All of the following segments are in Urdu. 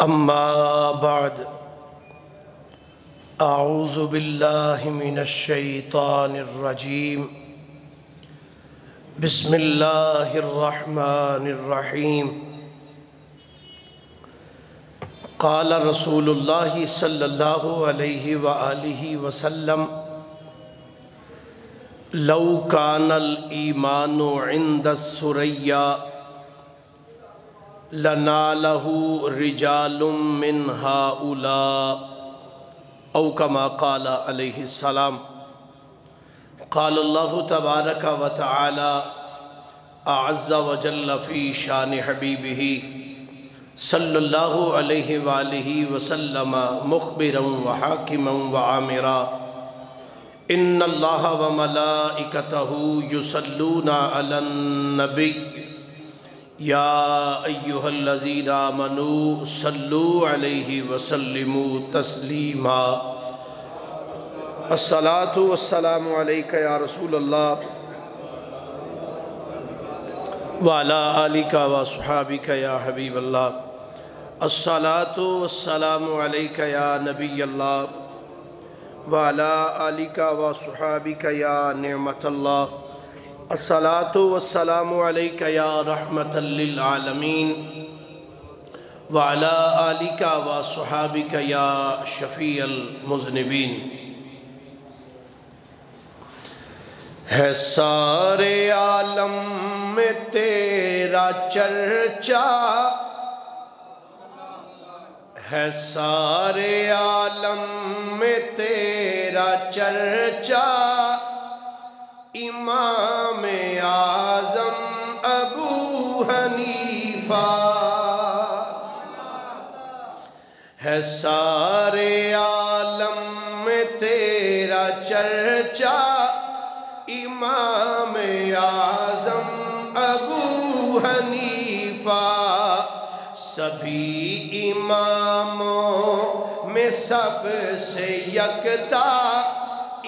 اما بعد اعوذ باللہ من الشیطان الرجیم بسم اللہ الرحمن الرحیم قال رسول اللہ صلی اللہ علیہ وآلہ وسلم لو کان الایمان عند الثریا لَنَالَهُ رِجَالٌ مِّنْ هَؤُلَاءِ او کما قال علیہ السلام۔ قال اللہ تبارک و تعالی اعز وجل فی شان حبیبہ صلی اللہ علیہ وآلہ وسلم مخبرا وحاکما وعامرا ان اللہ وملائکتہ یصلون علی النبی یا ایہا الذین آمنوا صلوا علیہ وسلموا تسلیما۔ الصلاۃ والسلام علیک یا رسول اللہ وعلی آلک وصحابک یا حبیب اللہ۔ الصلاۃ والسلام علیک یا نبی اللہ وعلی آلک وصحابک یا نعمت اللہ۔ الصلاۃ والسلام علیک یا رحمۃ للعالمین وعلی آلک وصحابک یا شفیع المذنبین۔ ہے سارے عالم میں تیرا چرچا، ہے سارے عالم میں تیرا چرچا، امام اعظم ابو حنیفہ۔ ہے سارے عالم میں تیرا چرچا، امام اعظم ابو حنیفہ۔ سبھی اماموں میں سب سے یکتا،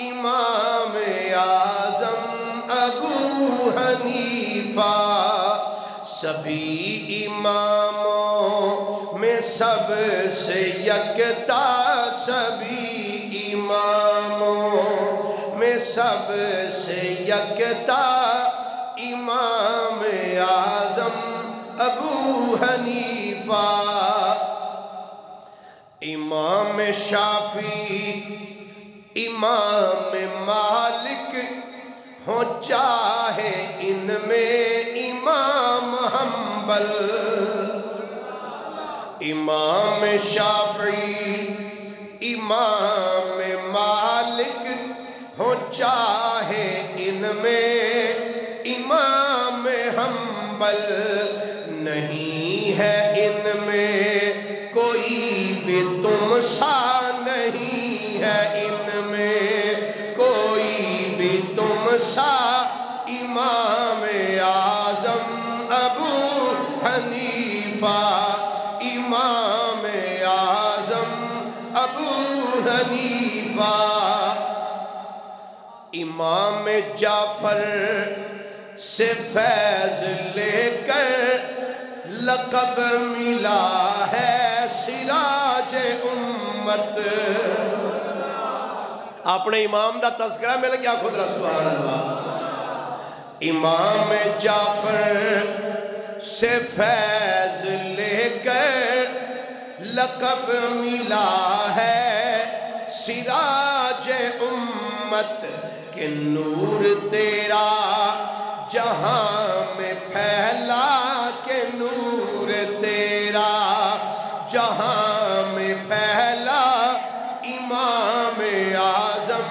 امام اعظم ابو حنیفہ۔ سبھی اماموں میں سب سے یکتا، سبھی اماموں میں سب سے یکتا، امام اعظم ابو حنیفہ۔ امام شافعی امام مالک ہو چاہے ان میں امام حنبل۔ امام شافعی امام مالک ہو چاہے ان میں امام حنبل، نہیں ہے ان میں کوئی بھی تم سا، نہیں ہے ان میں کوئی بھی تم سا، امام اعظم ابو حنیفہ۔ امام اعظم ابو حنیفہ۔ امام جعفر سے فیض لے کر لقب ملا ہے سراج امت۔ اپنے امام دا تذکرہ مل گیا، خود سبحان اللہ۔ امام جعفر سے فیض لے کر لقب ملا ہے سراج امت، کہ نور تیرا جہاں میں پھیلا، کہ نور تیرا جہاں میں پھیلا، امام اعظم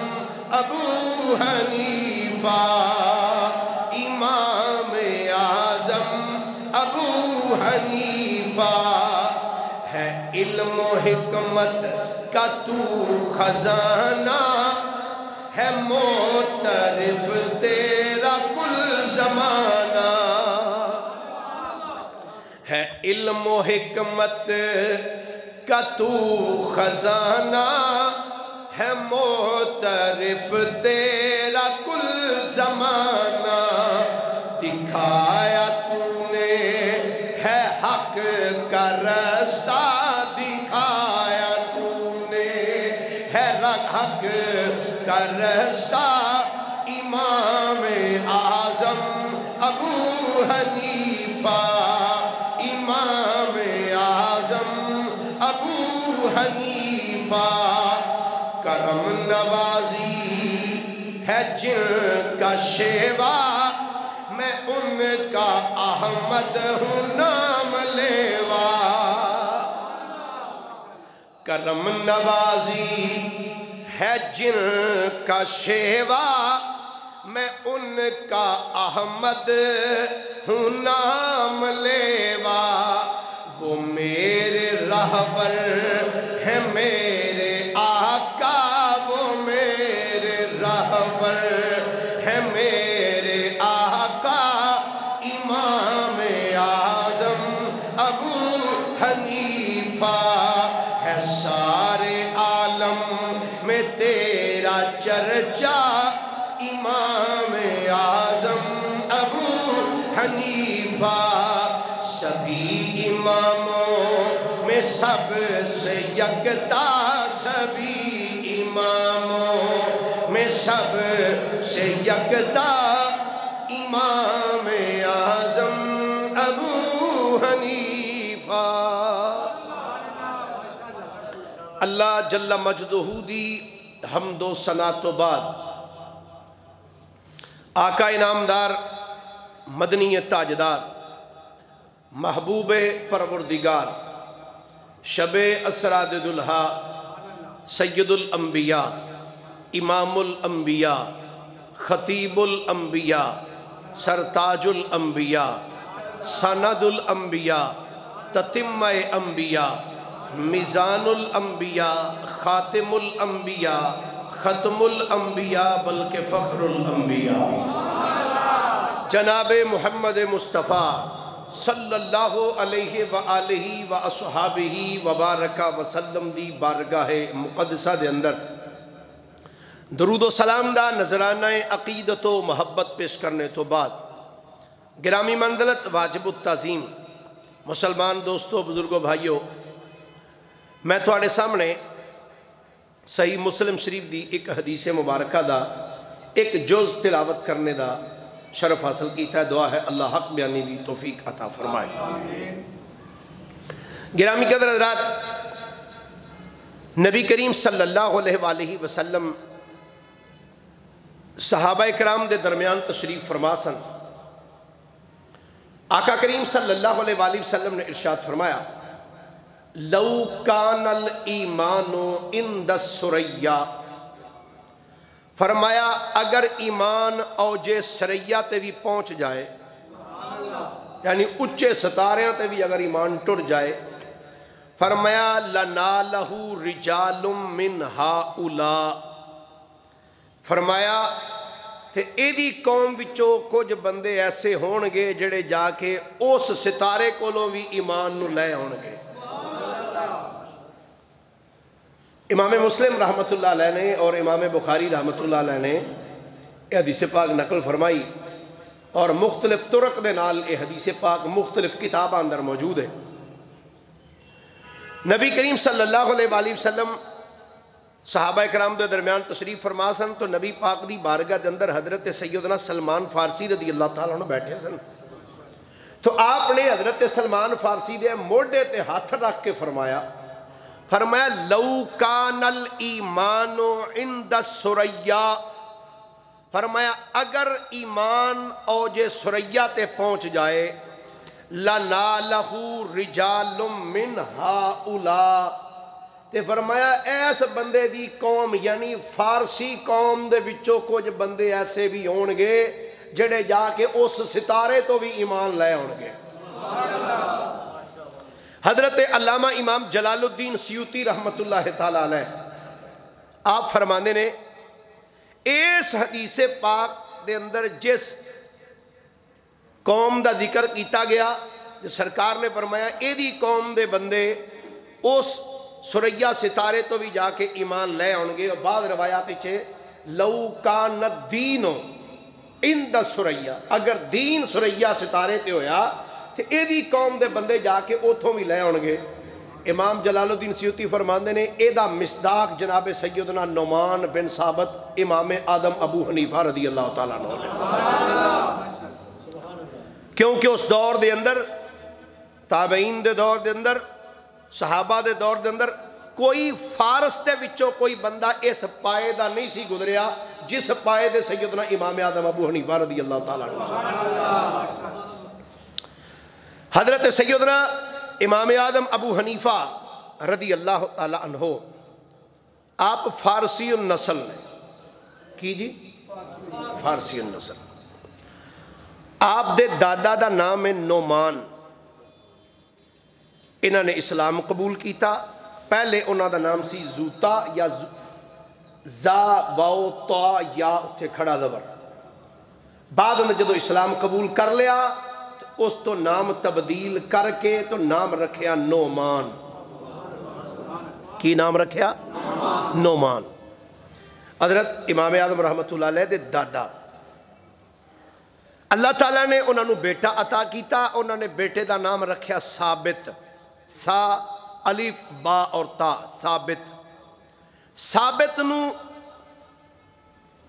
ابو حنیفہ۔ امام اعظم ابو حنیفہ۔ ہے علم و حکمت کا تو خزانہ، ہے معترف تیرا کل زمانہ۔ ہے علم و حکمت کا تو خزانہ، ہے معترف تیرا کل زمانہ۔ دکھایا تو نے ہے حق کا رستہ، حق کا رستہ امام اعظم ابو حنیفہ، امام اعظم ابو حنیفہ، کرم نوازی ہے جن کا شیوا، میں ان کا احمد ہوں نام لیوا، کرم نوازی ہے جن کا شیوا، میں ان کا احمد ہوں نام لیوا، وہ میرے رہبر ہے میرے آقا، وہ میرے رہبر ہے میرے آقا، امام اعظم ابو حنیفہ، ہے سارے عالم میں تیرا چرچا، امام اعظم ابو حنیفہ، سبھی اماموں میں سب سے یکتا، سبھی اماموں میں سب سے یکتا، امام اعظم ابو حنیفہ۔ اللہ جل مجدہ دی حمد و ثنا تو بعد آقا انعامدار مدنی تاجدار محبوب پروردگار شب اسرا دلہا سید الانبیاء امام الانبیاء خطیب الانبیاء سرتاج الانبیاء سند الانبیاء تتمہ انبیاء میزان الانبیاء خاتم الانبیاء ختم الانبیاء بلکہ فخر الانبیاء جناب محمد مصطفیٰ صلی اللہ علیہ وآلہ وآصحابہ وبارک وسلم دی بارگاہ مقدسہ دے اندر درود و سلام دا نذرانہ عقیدت و محبت پیش کرنے تو بعد گرامی منزلت واجب التعظیم مسلمان دوستو بزرگو بھائیو، میں تھوڑے سامنے صحیح مسلم شریف دی ایک حدیث مبارکہ دا ایک جز تلاوت کرنے دا شرف حاصل کیتا ہے۔ دعا ہے اللہ حق بیانی دی توفیق عطا فرمائے۔ گرامی قدر حضرات، نبی کریم صلی اللہ علیہ وآلہ وسلم صحابہ کرام دے درمیان تشریف فرما سن۔ آقا کریم صلی اللہ علیہ وآلہ وسلم نے ارشاد فرمایا، لو کان الایمان عند الثریا، فرمایا اگر ایمان اوجے سریا تے بھی پہنچ جائے، یعنی اچھے ستاریاں تے بھی اگر ایمان ٹر جائے، فرمایا لنالہ رجال من ہؤلاء، فرمایا تے ایدی قوم وچوں کچھ بندے ایسے ہونگے جڑے جا کے اس ستارے کولوں بھی ایمان نو لے ہونگے۔ امام مسلم رحمت اللہ علیہ نے اور امام بخاری رحمت اللہ علیہ نے یہ حدیث پاک نقل فرمائی، اور مختلف طرق دے نال یہ حدیث پاک مختلف کتاباں اندر موجود ہے۔ نبی کریم صلی اللہ علیہ وآلہ وسلم صحابہ کرام دے درمیان تشریف فرما سن، تو نبی پاک دی بارگاہ دے اندر حضرت سیدنا سلمان فارسی رضی اللہ تعالیٰ عنہ بیٹھے سن، تو آپ نے حضرت سلمان فارسی دے موڑے تے ہاتھ رکھ کے فرمایا لو کان الایمان عند الثریا، فرمایا اگر ایمان اوجے ثریا تے پہنچ جائے، لنالہ رجال من ہؤلاء، تے فرمایا ایس بندے دی قوم یعنی فارسی قوم دے وچوں کچھ بندے ایسے بھی ہونگے جڑے جا کے اس ستارے تو بھی ایمان لے ہونگے۔ حضرت علامہ امام جلال الدین سیوطی رحمت اللہ تعالیٰ علیہ آپ فرماندے نے، اس حدیث پاک دے اندر جس قوم دا ذکر کیتا گیا، جو سرکار نے فرمایا ایدی قوم دے بندے اس ثریا ستارے تو بھی جا کے ایمان لے ہونگے، اور بعض روایات چھے لو کان الدین عند الثریا، اگر دین ثریا ستارے تے ہویا تے ایدی قوم دے بندے جا کے اوتھوں بھی لے ہونگے۔ امام جلال الدین سیوطی فرماندے نے ایدہ مصداق جناب سیدنا نعمان بن ثابت امام آدم ابو حنیفہ رضی اللہ تعالیٰ عنہ نے، کیونکہ اس دور دے اندر، تابعین دے دور دے اندر، صحابہ دے دور دے اندر کوئی فارس دے وچوں کوئی بندہ اس پائے دا نہیں سی گزریا جس پائے دے سیدنا امام آدم ابو حنیفہ رضی اللہ تعالیٰ عنہ۔ حضرت سیدنا امام آدم ابو حنیفہ رضی اللہ تعالیٰ عنہ آپ فارسی النسل کی جی، فارسی النسل، آپ دے دادا دا نام ہے نعمان، انہوں نے اسلام قبول کیتا، پہلے انہوں دا نام سی زوتا یا زا واو تا یا اتھے کھڑا زبر، بعد اندر جدو اسلام قبول کر لیا اس تو نام تبدیل کر کے تو نام رکھیا نعمان۔ کی نام رکھیا؟ نعمان۔ حضرت امام اعظم رحمت اللہ علیہ دے دادا، اللہ تعالیٰ نے انہوں نے بیٹا عطا کیتا، انہوں نے بیٹے دا نام رکھیا ثابت، سا الف با اور تا، ثابت۔ ثابت نو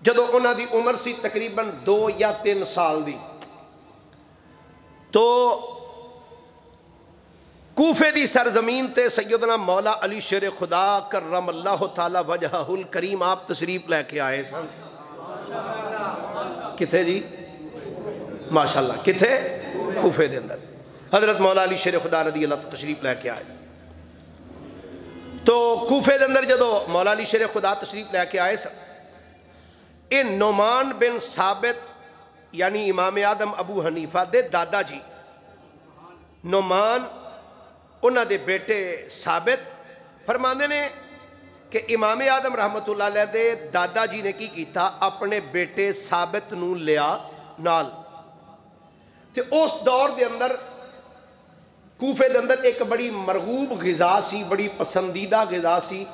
جدو انہوں دی عمر سی تقریباً 2 یا 3 سال دی، تو کوفے دی سرزمین تے سیدنا مولا علی شیر خدا کرم اللہ تعالی وجہہ الکریم آپ تشریف لے کے آئے سن۔ کتھے جی؟ ماشاءاللہ کتھے؟ کوفے دے اندر حضرت مولا علی شیر خدا رضی اللہ تعالی تشریف لے کے آئے۔ تو کوفے دے اندر جدو مولا علی شیر خدا تشریف لے کے آئے سن، ان نعمان بن ثابت یعنی امام آدم ابو حنیفہ دے دادا جی نعمان، انہاں دے بیٹے ثابت فرماندے نے کہ امام آدم رحمت اللہ علیہ دے دادا جی نے کی کیتا، اپنے بیٹے ثابت نو لیا نال، تے اس دور دے اندر کوفے دے اندر ایک بڑی مرغوب غذا سی، بڑی پسندیدہ غذا سی،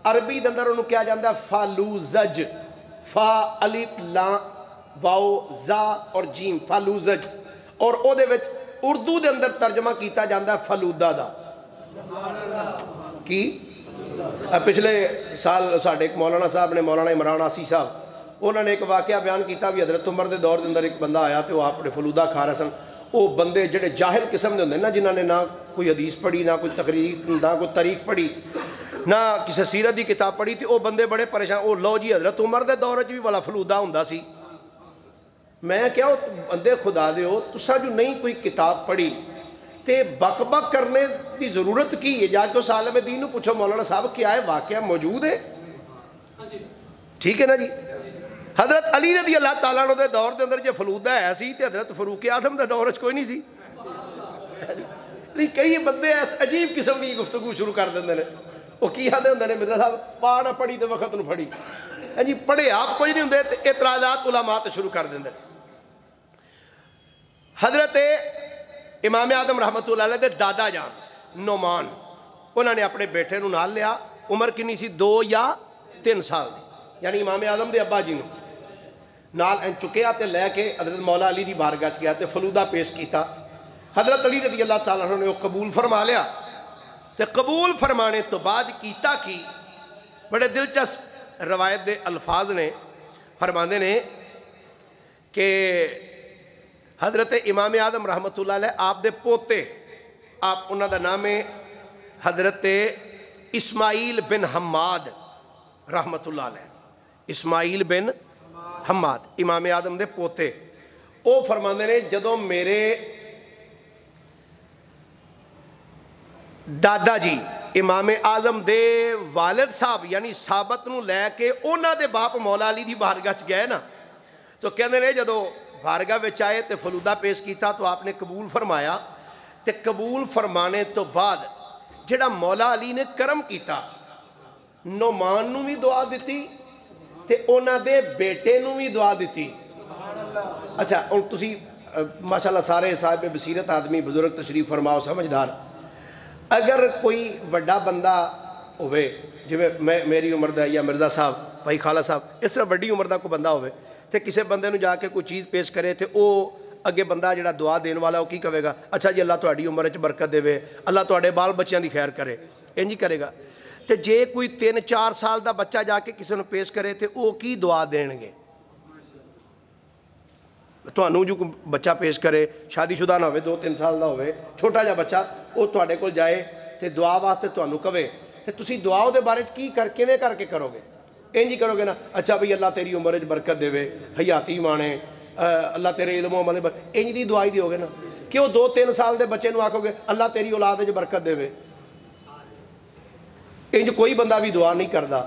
عربی دے اندر انہوں کیا جاندہ فالوزج، فا الف لا واو زا اور جیم، فالوزج، اور او دے وچ اردو دے اندر ترجمہ کیتا جاندہ ہے فلودہ دا کی۔ پچھلے سال ساڑھے ایک مولانا صاحب نے، مولانا عمران آسی صاحب، انہوں نے ایک واقعہ بیان کیتا بھی حضرت عمر دے دور دے اندر ایک بندہ آیا تو آپ نے فلودہ کھا رہا سن، وہ بندے جڑے جاہل قسم دے ہوندے نا، جنہوں نے نہ کوئی حدیث پڑھی، نہ کوئی تقریر، نہ کوئی تاریخ پڑھی، نہ کسی سیرت دی کتاب پڑھی، تو وہ بندے بڑے پریشان، او لو جی حضرت عمر دے دور وچ بھی والا فلودہ ہوندا سی۔ میں کیا بندے خدا دے ہو تسا جو نہیں کوئی کتاب پڑھی تے بک بک کرنے دی ضرورت کی ہے؟ جا کے اس عالم دین نو پوچھو مولانا صاحب کیا ہے واقعہ موجود ہے؟ ٹھیک ہے نا جی۔ حضرت علی رضی اللہ تعالیٰ عنہ دے دور دے اندر جو فلودہ ہے سی تے حضرت فاروق اعظم دے دور وچ کوئی نہیں سی۔ کئی بندے ایس عجیب قسم دی گفتگو شروع کر دیندے نے، وہ کی آدھے ہوندے نے مرزا صاحب پا نہ پڑھی تے وقت نو پڑھی، جی پڑھے آپ کوئی نہیں ہوندے تے اعتراضات علماء تے شروع کر دیندے نے۔ حضرت امام آدم رحمت اللہ علیہ دے دادا جان نعمان، انہوں نے اپنے بیٹے نو نال لیا، عمر کنی سی 2 یا 3 سال دی، یعنی امام آدم دے ابا جی نو نال این چکیا تے لے کے حضرت مولا علی دی بارگاہ چ گیا تے فلودہ پیش کیتا۔ حضرت علی رضی اللہ تعالیٰ عنہ نے وہ قبول فرما لیا، تے قبول فرمانے تو بعد کیتا کی بڑے دلچسپ روایت دے الفاظ نے، فرماندے نے کہ حضرت امام آدم رحمت اللہ علیہ آپ دے پوتے، آپ انہوں دا نام ہے حضرت اسماعیل بن حماد رحمت اللہ علیہ، اسماعیل بن حماد امام آدم دے پوتے، او فرماندے نے جدوں میرے دادا جی امام اعظم دے والد صاحب یعنی ثابت نو لے کے اونا دے باپ مولا علی دی بارگاہ چ گئے نا، تو کہندے نے جدو بارگاہ وچ آئے تے فلودہ پیش کیتا تو آپ نے قبول فرمایا، تے قبول فرمانے تو بعد جڑا مولا علی نے کرم کیتا، نعمان نو بھی دعا دیتی تے اونا دے بیٹے نو بھی دعا دیتی۔ اچھا اور تسی ماشاءاللہ سارے صاحب بصیرت آدمی بزرگ تشریف فرماؤ سمجھدار، اگر کوئی وڈا بندہ ہوئے جویں میری عمر دا یا مرزا صاحب بھائی خالہ صاحب اس طرح وڈی عمر دا کوئی بندہ ہوئے تے کسے بندے نو جا کے کوئی چیز پیش کرے تے او اگے بندہ جڑا دعا دین والا وہ کی کہے گا؟ اچھا جی اللہ تہاڈی عمر وچ برکت دے، اللہ تہاڈے بال بچیاں دی خیر کرے، انج ہی کرے گا۔ تے جے کوئی 3-4 سال دا بچہ جا کے کسی نوں پیش کرے تے وہ کی دعا دین گے؟ تہانوں جو بچہ پیش کرے شادی شدہ نہ ہوئے 2-3 سال دا ہوئے چھوٹا جا بچہ وہ تہاڈے کول جائے تے دعا واسطے تہانوں کہے تے تسی دعا دے بارے کی کیویں کر کے کرو گے؟ انج ہی کرو گے نا، اچھا بھئی اللہ تیری عمر وچ برکت دے، حیاتی مانے، اللہ تیرے علم و عمل انج دی دعائی دیو گے نا؟ کیوں 2-3 سال دے بچے نوں آکھو گے اللہ تیری اولاد وچ برکت دے؟ انج کوئی بندہ بھی دعا نہیں کردا۔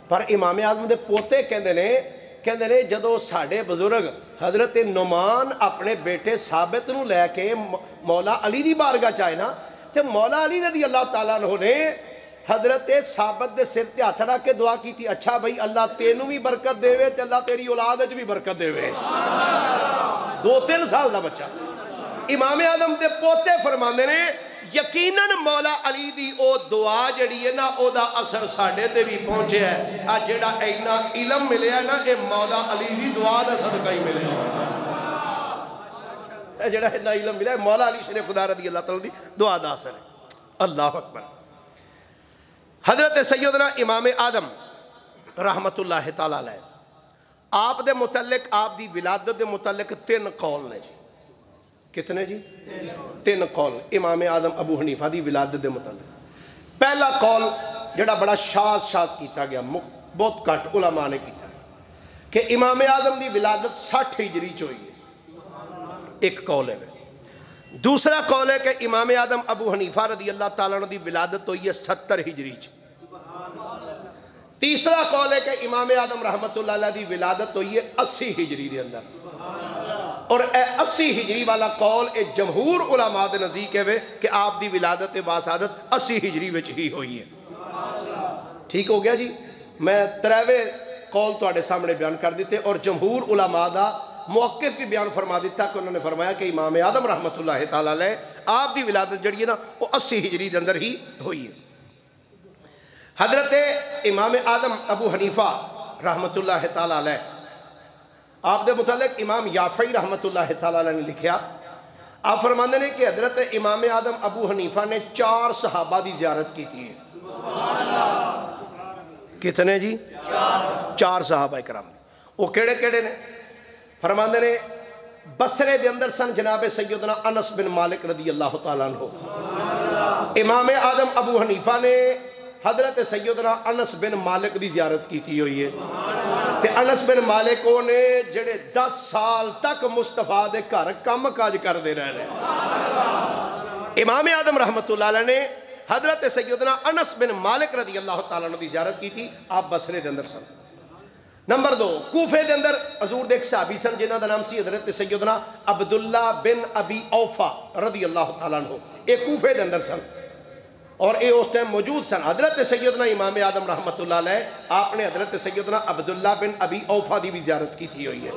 پر امام اعظم دے پوتے کہندے نے جدو ساڈے بزرگ حضرت نعمان اپنے بیٹے ثابت نو لے کے مولا علی دی بارگاہ چائے نا، تے مولا علی رضی اللہ تعالیٰ عنہ نے حضرت ثابت دے سر تے ہاتھ رکھ کے دعا کی تھی، اچھا بھئی اللہ تینوں بھی برکت دے تے اللہ تیری اولاد وچ بھی برکت دے۔ 2-3 سال دا بچہ۔ امام اعظم دے پوتے فرماندے نے یقیناً مولا علی دی او دعا جڑی ہے نا او دا اثر ساڈے تے بھی پہنچے ہے، آ جڑا اینا علم ملے ہے نا اے مولا علی دی دعا دا صدقہ ہی ملے ہے، جڑا اینا علم ملے ہے مولا علی شریف خدا رضی اللہ تعالیٰ دی دعا دا اثر ہے۔ اللہ اکبر۔ حضرت سیدنا امام آدم رحمت اللہ تعالیٰ علیہ آپ دے متعلق آپ دی ولادت دے متعلق 3 قول نے جی۔ کتنے جی؟ 3 قول امام آدم ابو حنیفہ دی ولادت دے متعلق۔ پہلا قول جڑا بڑا شاذ کیتا گیا، بہت کٹ علماء نے کیتا کہ امام آدم دی ولادت 60 ہجری چ ہوئی ہے، ایک قول ہے۔ دوسرا قول ہے کہ امام آدم ابو حنیفہ رضی اللہ تعالیٰ عنہ دی ولادت ہوئی ہے 70 ہجری چ۔ تیسرا قول ہے کہ امام آدم رحمت اللہ علیہ دی ولادت ہوئی ہے 80 ہجری دے اندر، اور 80 ہجری والا قول ایک جمہور علماء دے نزدیک ہے کہ آپ دی ولادت باسعادت 80 ہجری وچ ہی ہوئی ہے۔ ٹھیک ہو گیا جی؟ میں 3 قول تواڈے سامنے بیان کر دیتے اور جمہور علماء دا موقف بھی بیان فرما دیتا کہ انہوں نے فرمایا کہ امام آدم رحمت اللہ تعالیٰ علیہ آپ دی ولادت جڑی ہے نا وہ 80 ہجری دے اندر ہی ہوئی ہے۔ حضرت امام آدم ابو حنیفہ رحمت اللہ تعالیٰ علیہ آپ دے متعلق امام یافعی رحمت اللہ تعالیٰ علیہ نے لکھیا، آپ فرماندے نے کہ حضرت امام آدم ابو حنیفہ نے 4 صحابہ دی زیارت کی تھی۔ کتنے جی؟ 4 صحابہ اکرام دی۔ وہ کیڑے کیڑے نے؟ فرماندے نے بصرے دے اندر سن جناب سیدنا انس بن مالک رضی اللہ تعالیٰ عنہ۔ امام آدم ابو حنیفہ نے حضرت سیدنا انس بن مالک دی زیارت کی تھی ہوئی ہے، تے انس بن مالکوں نے جڑے 10 سال تک مصطفیٰ دے گھر کم کاج کر دے رہے۔ امام آدم رحمت اللہ علیہ نے حضرت سیدنا انس بن مالک رضی اللہ تعالیٰ عنہ دی زیارت کی تھی، آپ بصرے دے اندر سن۔ نمبر 2 کوفے دے اندر حضور دے ایک صحابی سن جنہ دا نام سی حضرت سیدنا عبداللہ بن ابی اوفا رضی اللہ تعالیٰ عنہ، ایک کوفے دے اندر سن اور اے اس ٹائم موجود سن۔ حضرت سیدنا امام آدم رحمت اللہ علیہ آپ نے حضرت سیدنا عبداللہ بن ابی اوفا دی بھی زیارت کی تھی ہوئی ہے۔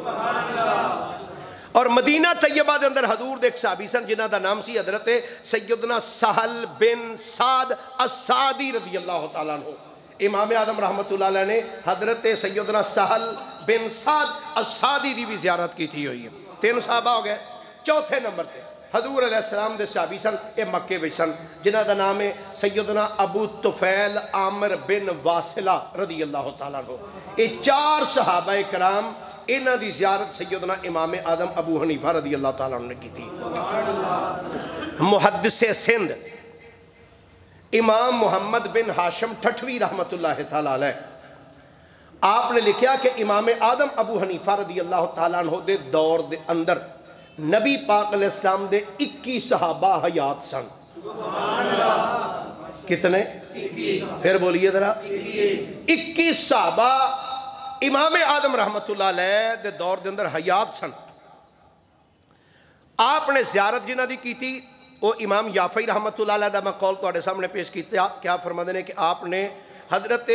اور مدینہ طیبہ دے اندر حضور دے ایک صحابی سن جنہ دا نام سی حضرت سیدنا سہل بن سعد السعدی رضی اللہ تعالیٰ عنہ۔ امام آدم رحمت اللہ علیہ نے حضرت سیدنا سہل بن سعد السعدی دی بھی زیارت کی تھی ہوئی ہے۔ 3 صحابہ ہو گئے۔ چوتھے نمبر تے حضور علیہ السلام دے صحابی سن، اے مکے وچ سن جنہ دا نام ہے سیدنا ابو طفیل عامر بن واصلہ رضی اللہ تعالیٰ عنہ۔ اے 4 صحابہ کرام انہاں دی زیارت سیدنا امام آدم ابو حنیفہ رضی اللہ تعالیٰ عنہ نے کی تھی۔ محدث سندھ امام محمد بن ہاشم ٹھٹوی رحمت اللہ تعالیٰ علیہ آپ نے لکھیا کہ امام آدم ابو حنیفہ رضی اللہ تعالیٰ عنہ دے دور دے اندر نبی پاک علیہ السلام دے 21 صحابہ حیات سن۔ کتنے؟ پھر بولیے ذرا۔ 21 صحابہ امام آدم رحمت اللہ علیہ دے دور دے اندر حیات سن۔ آپ نے زیارت جنہ دی کی تھی وہ امام یافعی رحمت اللہ علیہ دا میں قول تو آڑے سامنے پیش کیتا کیا فرما دینے کہ آپ نے حضرت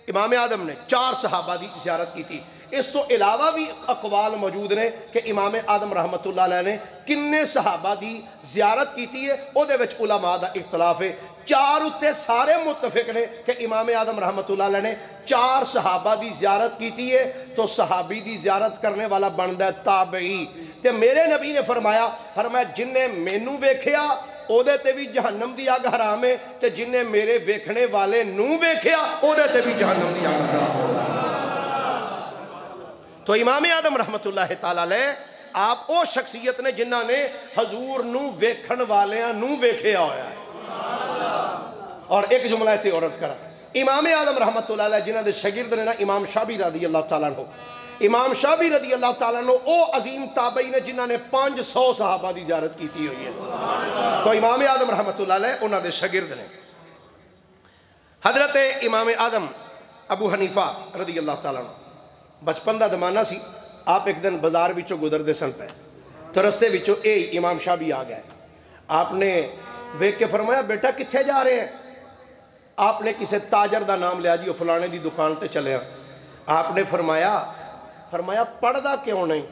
امام آدم نے 4 صحابہ دی زیارت کی تھی۔ اس تو علاوہ بھی اقوال موجود نے کہ امام آدم رحمت اللہ علیہ نے کنے صحابہ دی زیارت کی تھی ہے، او دے وچ علماء دا اختلاف ہے۔ 4 اتے سارے متفق نے کہ امام آدم رحمت اللہ علیہ نے 4 صحابہ دی زیارت کی تھی ہے، تو صحابی دی زیارت کرنے والا بندہ تابعی تے میرے نبی نے فرمایا جن نے مینوں ویکھیا او دے تے بھی جہنم دی اگ حرام ہے تے جن نے میرے ویکھنے والے نوں ویکھیا او دے تے بھی جہنم دی اگ حرام ہے۔ تو امام اعظم رحمت اللہ تعالی علیہ آپ او شخصیت نے جنہاں نے حضور نوں ویکھن والیاں نوں ویکھیا ہویا ہے۔ اور ایک جملہ تے اور عرض کرا، امام اعظم رحمت اللہ علیہ جنہاں دے شاگرد نے نا امام شابی رضی اللہ تعالیٰ عنہ، امام شابی رضی اللہ تعالیٰ عنہ او عظیم تابعی نے جنہاں نے 500 صحابہ دی زیارت کیتی ہوئی ہے، تو امام اعظم رحمت اللہ علیہ انہاں دے شاگرد نے۔ حضرت امام اعظم ابو حنیفہ رضی اللہ تعالیٰ عنہ بچپن دا زمانہ سی، آپ ایک دن بازار وچوں گزردے سن پے تو رستے وچوں اے امام شابی آ گئے، آپ نے ویکھ کے فرمایا بیٹا کتھے جا رہے ہیں؟ آپ نے کسی تاجر دا نام لیا جی وہ فلانے دی دکان تے چلے ہیں۔ آپ نے فرمایا پڑھدا کیوں نہیں؟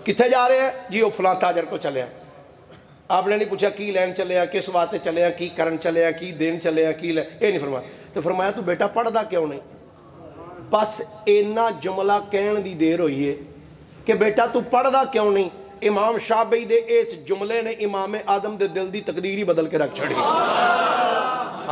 کتھے جا رہے ہیں؟ جی وہ فلاں تاجر کو چلے ہیں۔ آپ نے نہیں پوچھا کی لین چلے ہیں، کس واسطے چلے ہیں، کی کرن چلے ہیں، کی دین چلے ہیں، کی اے نہیں فرمایا۔ تو فرمایا تو بیٹا پڑھدا کیوں نہیں؟ بس اینا جملہ کہن دی دیر ہوئی ہے کہ بیٹا تو پڑھدا کیوں نہیں؟ امام شافعی دے اس جملے نے امام اعظم دے دل دی تقدیر ہی بدل کے رکھ چھڑی۔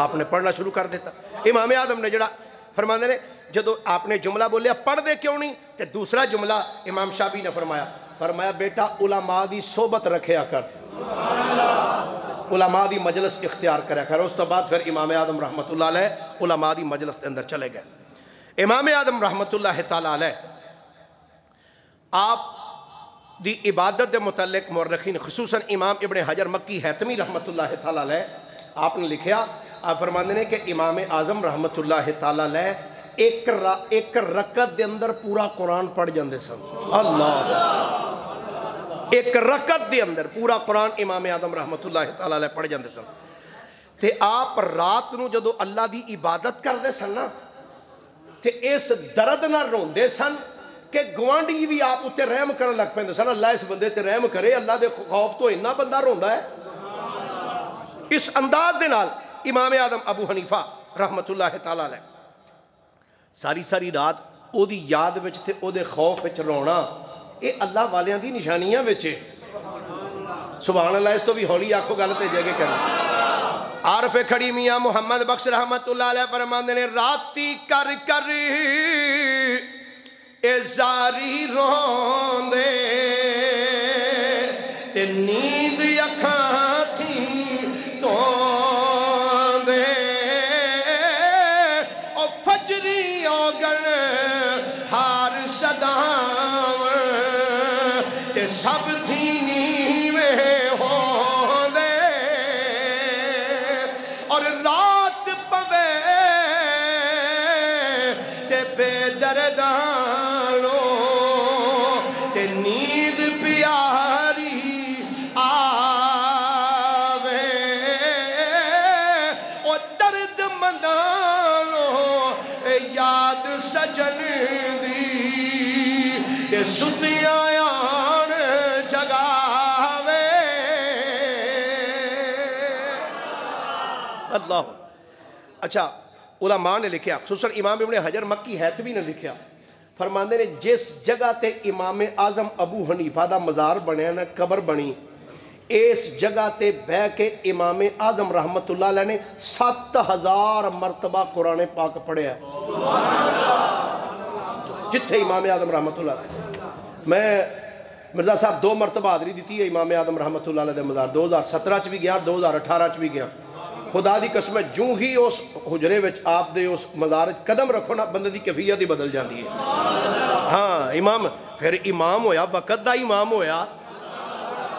آپ نے پڑھنا شروع کر دیتا۔ امام اعظم نے جڑا فرماندے نے جدو آپ نے جملہ بولیا پڑھ دے کیوں نہیں، تے دوسرا جملہ امام شافعی نے فرمایا بیٹا علماء دی صحبت رکھیا کر، علماء دی مجلس اختیار کریا کر۔ اس تو بعد پھر امام اعظم رحمت اللہ علیہ علماء دی مجلس کے اندر چلے گئے۔ امام اعظم رحمت اللہ تعالی علیہ آپ دی عبادت دے متعلق مورخین خصوصاً امام ابن حجر مکی حیتمی رحمت اللہ تعالی علیہ آپ نے لکھیا، آپ فرماندے نے کہ امام اعظم رحمت اللہ تعالی علیہ ایک رکعت دے اندر پورا قرآن پڑھ جاندے سن۔ اللہ، ایک رکعت دے اندر پورا قرآن امام اعظم رحمت اللہ تعالی علیہ پڑھ جاندے سن۔ تے آپ رات نو جدو اللہ دی عبادت کر دے سن نا تے اس درد نہ روندے سن کہ گوانڈی بھی آپ اتے رحم کرن لگ پہندے سن، اللہ اس بندے تے رحم کرے، اللہ دے خوف تو اتنا بندہ روندا ہے۔ اس انداز دے نال امام اعظم ابو حنیفہ رحمت اللہ تعالی علیہ ساری رات او دی یاد وچ تے او دے خوف وچ رونا، اے اللہ والیاں دی نشانیاں وچ ہے۔ سبحان اللہ، اس تو بھی ہولی آکھو گل تے جگہ کرنا۔ عارف کھڑی میاں محمد بخش رحمت اللہ علیہ فرماندے نے راتی کر اے زاری روندے تے نیند اکھاں تھی توندے او فجری اوگن ہار صداو تے سب تھی نیویں ہوندے اور رات پوے تے بے درداں ستیاں آن جگاوے۔ اللہ، اچھا علماء نے لکھیا خصوصاً امام ابن حجر مکی حیتمی نے لکھیا، فرماندے نے جس جگہ تے امام اعظم ابو حنیفہ دا مزار بنیا نا، قبر بنی، اس جگہ تے بہ کے امام اعظم رحمت اللہ علیہ نے 7000 مرتبہ قرآن پاک پڑھیا ہے جتھے امام اعظم رحمت اللہ علیہ۔ میں مرزا صاحب 2 مرتبہ حاضری دیتی ہے امام اعظم رحمت اللہ علیہ دے مزار، 2017 چ بھی گیا، 2018 چ بھی گیا۔ خدا دی قسم ہے جو ہی اس حجرے وچ آپ دے اس مزار قدم رکھو نا بندے دی کیفیت ہی بدل جاندی ہے۔ ہاں امام پھر امام ہویا، وقت دا امام ہویا،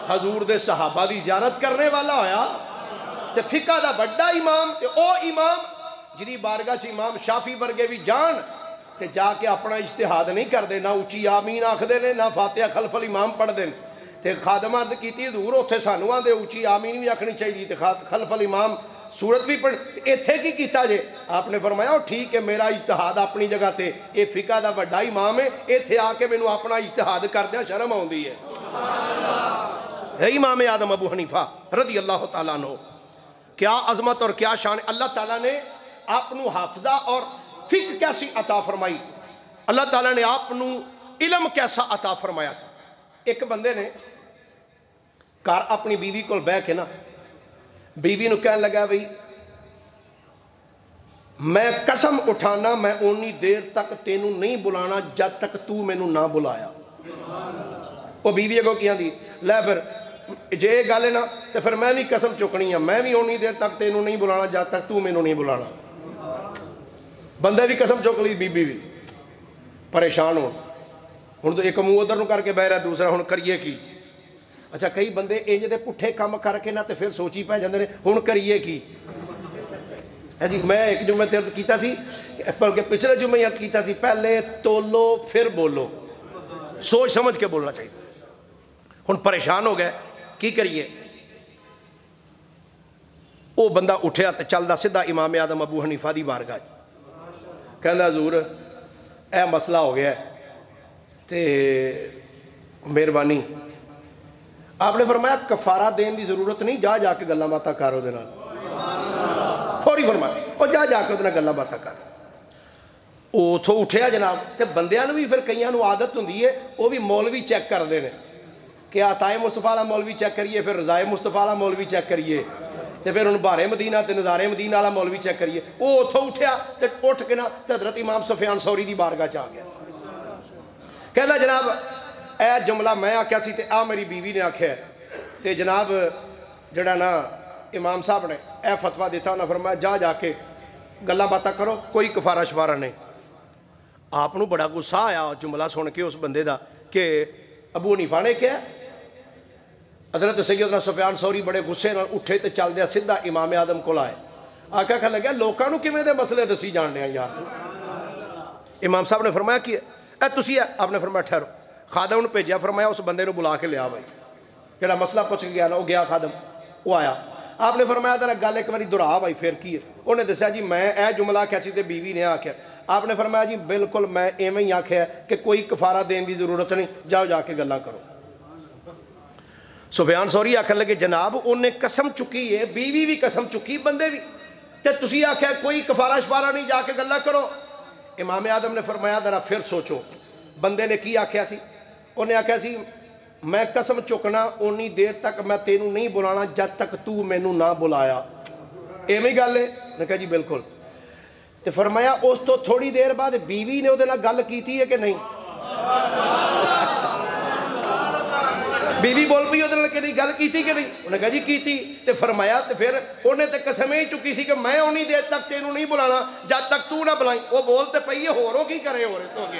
حضور دے صحابہ دی زیارت کرنے والا ہویا، تے فقہ دا بڑا امام، تے او امام جدی بارگاہ چ امام شافعی ورگے بھی جان تے جا کے اپنا اجتہاد نہیں کر دے، نہ اچھی آمین آکھ دے نے، نہ فاتحہ خلف الامام پڑھ دے، تے خادم عرض کیتی حضور اوتھے سانو آندے اچھی آمین بھی آکھنی چاہیے تے خلف الامام سورت بھی پڑھ، ایتھے کی کیتا جے؟ آپ نے فرمایا ٹھیک ہے میرا اجتہاد اپنی جگہ تے، اے فقہ دا بڑا امام ہے، ایتھے آ کے مینوں اپنا اجتہاد کردیاں شرم آوندی ہے۔ امام اعظم ابو حنیفہ رضی اللہ تعالیٰ عنہ، کیا عظمت اور کیا شان! اللہ تعالیٰ نے اپنو حافظہ اور فقہ کیسی عطا فرمائی، اللہ تعالیٰ نے آپ نو علم کیسا عطا فرمایا سا. ایک بندے نے گھر اپنی بیوی کو بہ کے نا بیوی نو کہنے لگا بھئی میں قسم اٹھانا میں اونی دیر تک تینوں نہیں بلانا جب تک تو مینوں نہ بلایا. وہ بیوی کو کیا دی لے پھر جے گالے نا تو پھر میں بھی قسم چکنی ہے میں بھی اونی دیر تک تینوں نہیں بلانا جب تک تو مینوں نہیں بلانا. بندے بھی قسم چک لی بیوی بھی پریشان ہوں تو ایک منہ ادھر نو کر کے بہ رہا دوسرا ہوں کریے کی. اچھا کئی بندے انج دے پٹھے کام کر کے نا تو پھر سوچی پہ جاندے نے ہوں کریے کی. جی میں ایک جمعے تے عرض کیتا سی بلکہ پچھلے جمعے عرض کیتا سی پہلے تولو پھر بولو سوچ سمجھ کے بولنا چاہیے. ہوں پریشان ہو گئے کی کریے. وہ بندہ اٹھیا تو چلدا سیدھا امام اعظم ابو حنیفہ دی بارگاہ کہندا حضور اے مسئلہ ہو گیا تے مہربانی. آپ نے فرمایا کفارہ دین دی ضرورت نہیں جا جا کے گلاں باتاں کر اودے نال فوری فرمایا اور جا جا کے اودے نال گلاں باتاں کر. او اتھوں اٹھیا جناب تے بندیاں نو بھی پھر کئیاں نو عادت ہوندی ہے وہ بھی مولوی چیک کردے نے کہ عطائے مصطفیٰ والا مولوی چیک کریے پھر رضائے مصطفیٰ والا مولوی چیک کریے تے پھر ان بارے مدینہ تے نظارے مدینہ والا مولوی چیک کریے. وہ اتھوں اٹھیا تے اٹھ کے نا تے حضرت امام سفیان ثوری دی بارگاہ چ آ گیا. کہندا جناب اے جملہ میں آکھیا سی تے آ میری بیوی نے آکھیا تے جناب جڑا نا امام صاحب نے اے فتویٰ دیتا انہاں فرمایا جا جا کے گلاں باتاں کرو کوئی کفارہ شفارہ نہیں. آپ نو بڑا غصہ آیا جملہ سن کے اس بندے دا کہ ابو حنیفہ نے کیا. حضرت سیدنا سفیان ثوری بڑے غصے نال اٹھے تے چل دیا سیدھا امام اعظم کول آئے. آقا کہنے لگا لوکاں نو کیویں دے مسئلے دسی جان دے یار. امام صاحب نے فرمایا کہ اے تسی ہے. آپ نے فرمایا ٹھہرو. خادم نے بھیجیا فرمایا اس بندے نو بلا کے لیا بھائی جڑا مسئلہ پوچھ کے گیا نا وہ گیا خادم وہ آیا. آپ نے فرمایا ذرا گل ایک باری دہرا بھائی پھر کی ہے. انہیں دسیا جی میں اے جملہ کیسی تے بیوی نے آکھیا. آپ نے فرمایا جی بالکل میں ایویں ہی آکھیا کہ کوئی کفارہ دین دی ضرورت نہیں جاؤ جا کے گلاں کرو. سفیان ثوری آکھن لگے جناب انہیں قسم چکی ہے بیوی بھی قسم چکی بندے بھی تے تسی آکھیا کوئی کفارہ شفارہ نہیں جا کے گلاں کرو. امام اعظم نے فرمایا ذرا پھر سوچو. بندے نے کی آکھیا سی انہیں آکھیا سی میں قسم چکنا اونی دیر تک میں تینوں نہیں بلانا جب تک تو مینوں نہ بلایا. ایویں گل ہے. نے کہا جی بالکل. تے فرمایا اس تو تھوڑی دیر بعد بیوی نے اودے نال گل کیتی ہے کہ نہیں. بیوی بول پئی اودے نال کہ نہیں گل کیتی کہ نہیں. انہیں کہا جی کیتی. تے فرمایا تے پھر انہیں تے قسم ہی چکی سی کہ میں اونی دیر تک تینوں نہیں بلانا جب تک تو نہ بلائیں. وہ بولتے پئی ہے ہورو کی کرے ہور اس تو اگے.